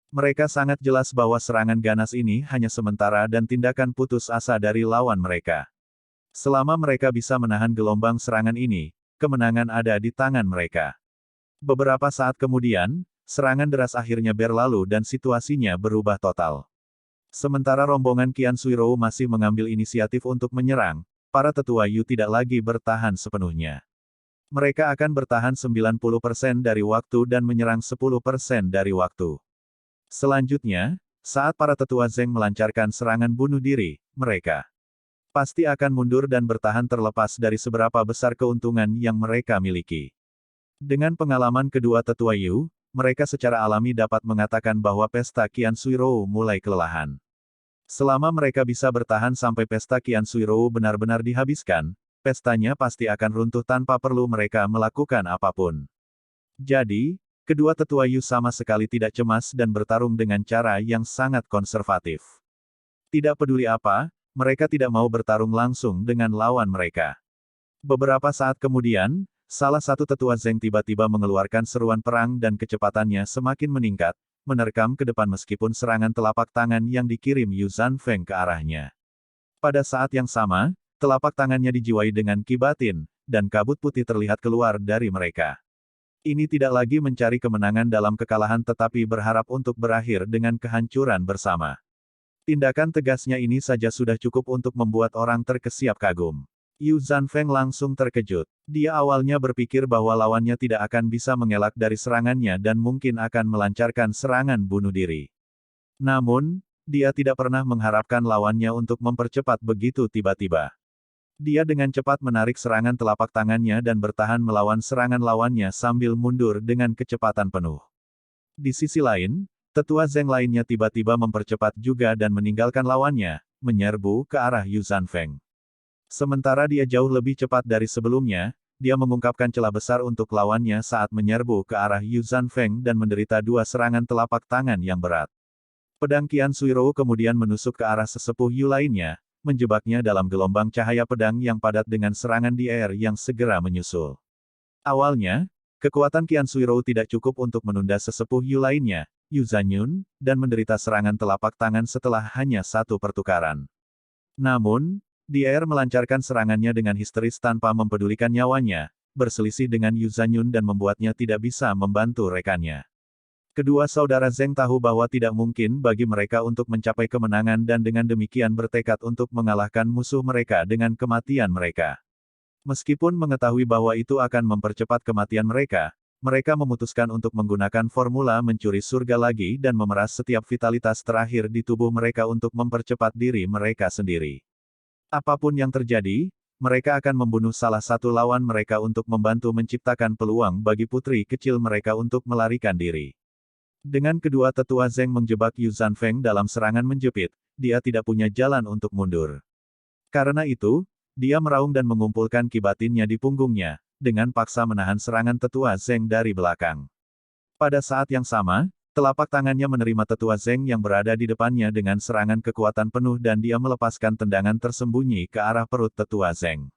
Mereka sangat jelas bahwa serangan ganas ini hanya sementara dan tindakan putus asa dari lawan mereka. Selama mereka bisa menahan gelombang serangan ini, kemenangan ada di tangan mereka. Beberapa saat kemudian, serangan deras akhirnya berlalu dan situasinya berubah total. Sementara rombongan Qian Suirou masih mengambil inisiatif untuk menyerang, para tetua Yu tidak lagi bertahan sepenuhnya. Mereka akan bertahan 90% dari waktu dan menyerang 10% dari waktu. Selanjutnya, saat para tetua Zeng melancarkan serangan bunuh diri, mereka pasti akan mundur dan bertahan terlepas dari seberapa besar keuntungan yang mereka miliki. Dengan pengalaman kedua tetua Yu, mereka secara alami dapat mengatakan bahwa pesta Qian Suirou mulai kelelahan. Selama mereka bisa bertahan sampai pesta Qian Suirou benar-benar dihabiskan, pestanya pasti akan runtuh tanpa perlu mereka melakukan apapun. Jadi, kedua tetua Yu sama sekali tidak cemas dan bertarung dengan cara yang sangat konservatif. Tidak peduli apa, mereka tidak mau bertarung langsung dengan lawan mereka. Beberapa saat kemudian, salah satu tetua Zeng tiba-tiba mengeluarkan seruan perang dan kecepatannya semakin meningkat, menerkam ke depan meskipun serangan telapak tangan yang dikirim Yu Zanfeng ke arahnya. Pada saat yang sama, telapak tangannya dijiwai dengan ki batin, dan kabut putih terlihat keluar dari mereka. Ini tidak lagi mencari kemenangan dalam kekalahan tetapi berharap untuk berakhir dengan kehancuran bersama. Tindakan tegasnya ini saja sudah cukup untuk membuat orang terkesiap kagum. Yu Zanfeng langsung terkejut. Dia awalnya berpikir bahwa lawannya tidak akan bisa mengelak dari serangannya dan mungkin akan melancarkan serangan bunuh diri. Namun, dia tidak pernah mengharapkan lawannya untuk mempercepat begitu tiba-tiba. Dia dengan cepat menarik serangan telapak tangannya dan bertahan melawan serangan lawannya sambil mundur dengan kecepatan penuh. Di sisi lain, tetua Zeng lainnya tiba-tiba mempercepat juga dan meninggalkan lawannya, menyerbu ke arah Yu Zanfeng. Sementara dia jauh lebih cepat dari sebelumnya, dia mengungkapkan celah besar untuk lawannya saat menyerbu ke arah Yu Zanfeng dan menderita 2 serangan telapak tangan yang berat. Pedang Qian Suirou kemudian menusuk ke arah sesepuh Yu lainnya, menjebaknya dalam gelombang cahaya pedang yang padat dengan serangan di air yang segera menyusul. Awalnya, kekuatan Qian Suirou tidak cukup untuk menunda sesepuh Yu lainnya, Yu Zanyun, dan menderita serangan telapak tangan setelah hanya 1 pertukaran. Namun, di air melancarkan serangannya dengan histeris tanpa mempedulikan nyawanya, berselisih dengan Yu Zanyun dan membuatnya tidak bisa membantu rekannya. Kedua saudara Zeng tahu bahwa tidak mungkin bagi mereka untuk mencapai kemenangan dan dengan demikian bertekad untuk mengalahkan musuh mereka dengan kematian mereka. Meskipun mengetahui bahwa itu akan mempercepat kematian mereka, mereka memutuskan untuk menggunakan formula mencuri surga lagi dan memeras setiap vitalitas terakhir di tubuh mereka untuk mempercepat diri mereka sendiri. Apapun yang terjadi, mereka akan membunuh salah satu lawan mereka untuk membantu menciptakan peluang bagi putri kecil mereka untuk melarikan diri. Dengan kedua tetua Zeng menjebak Yu Zanfeng dalam serangan menjepit, dia tidak punya jalan untuk mundur. Karena itu, dia meraung dan mengumpulkan kibatinnya di punggungnya, dengan paksa menahan serangan tetua Zeng dari belakang. Pada saat yang sama, telapak tangannya menerima tetua Zeng yang berada di depannya dengan serangan kekuatan penuh dan dia melepaskan tendangan tersembunyi ke arah perut tetua Zeng.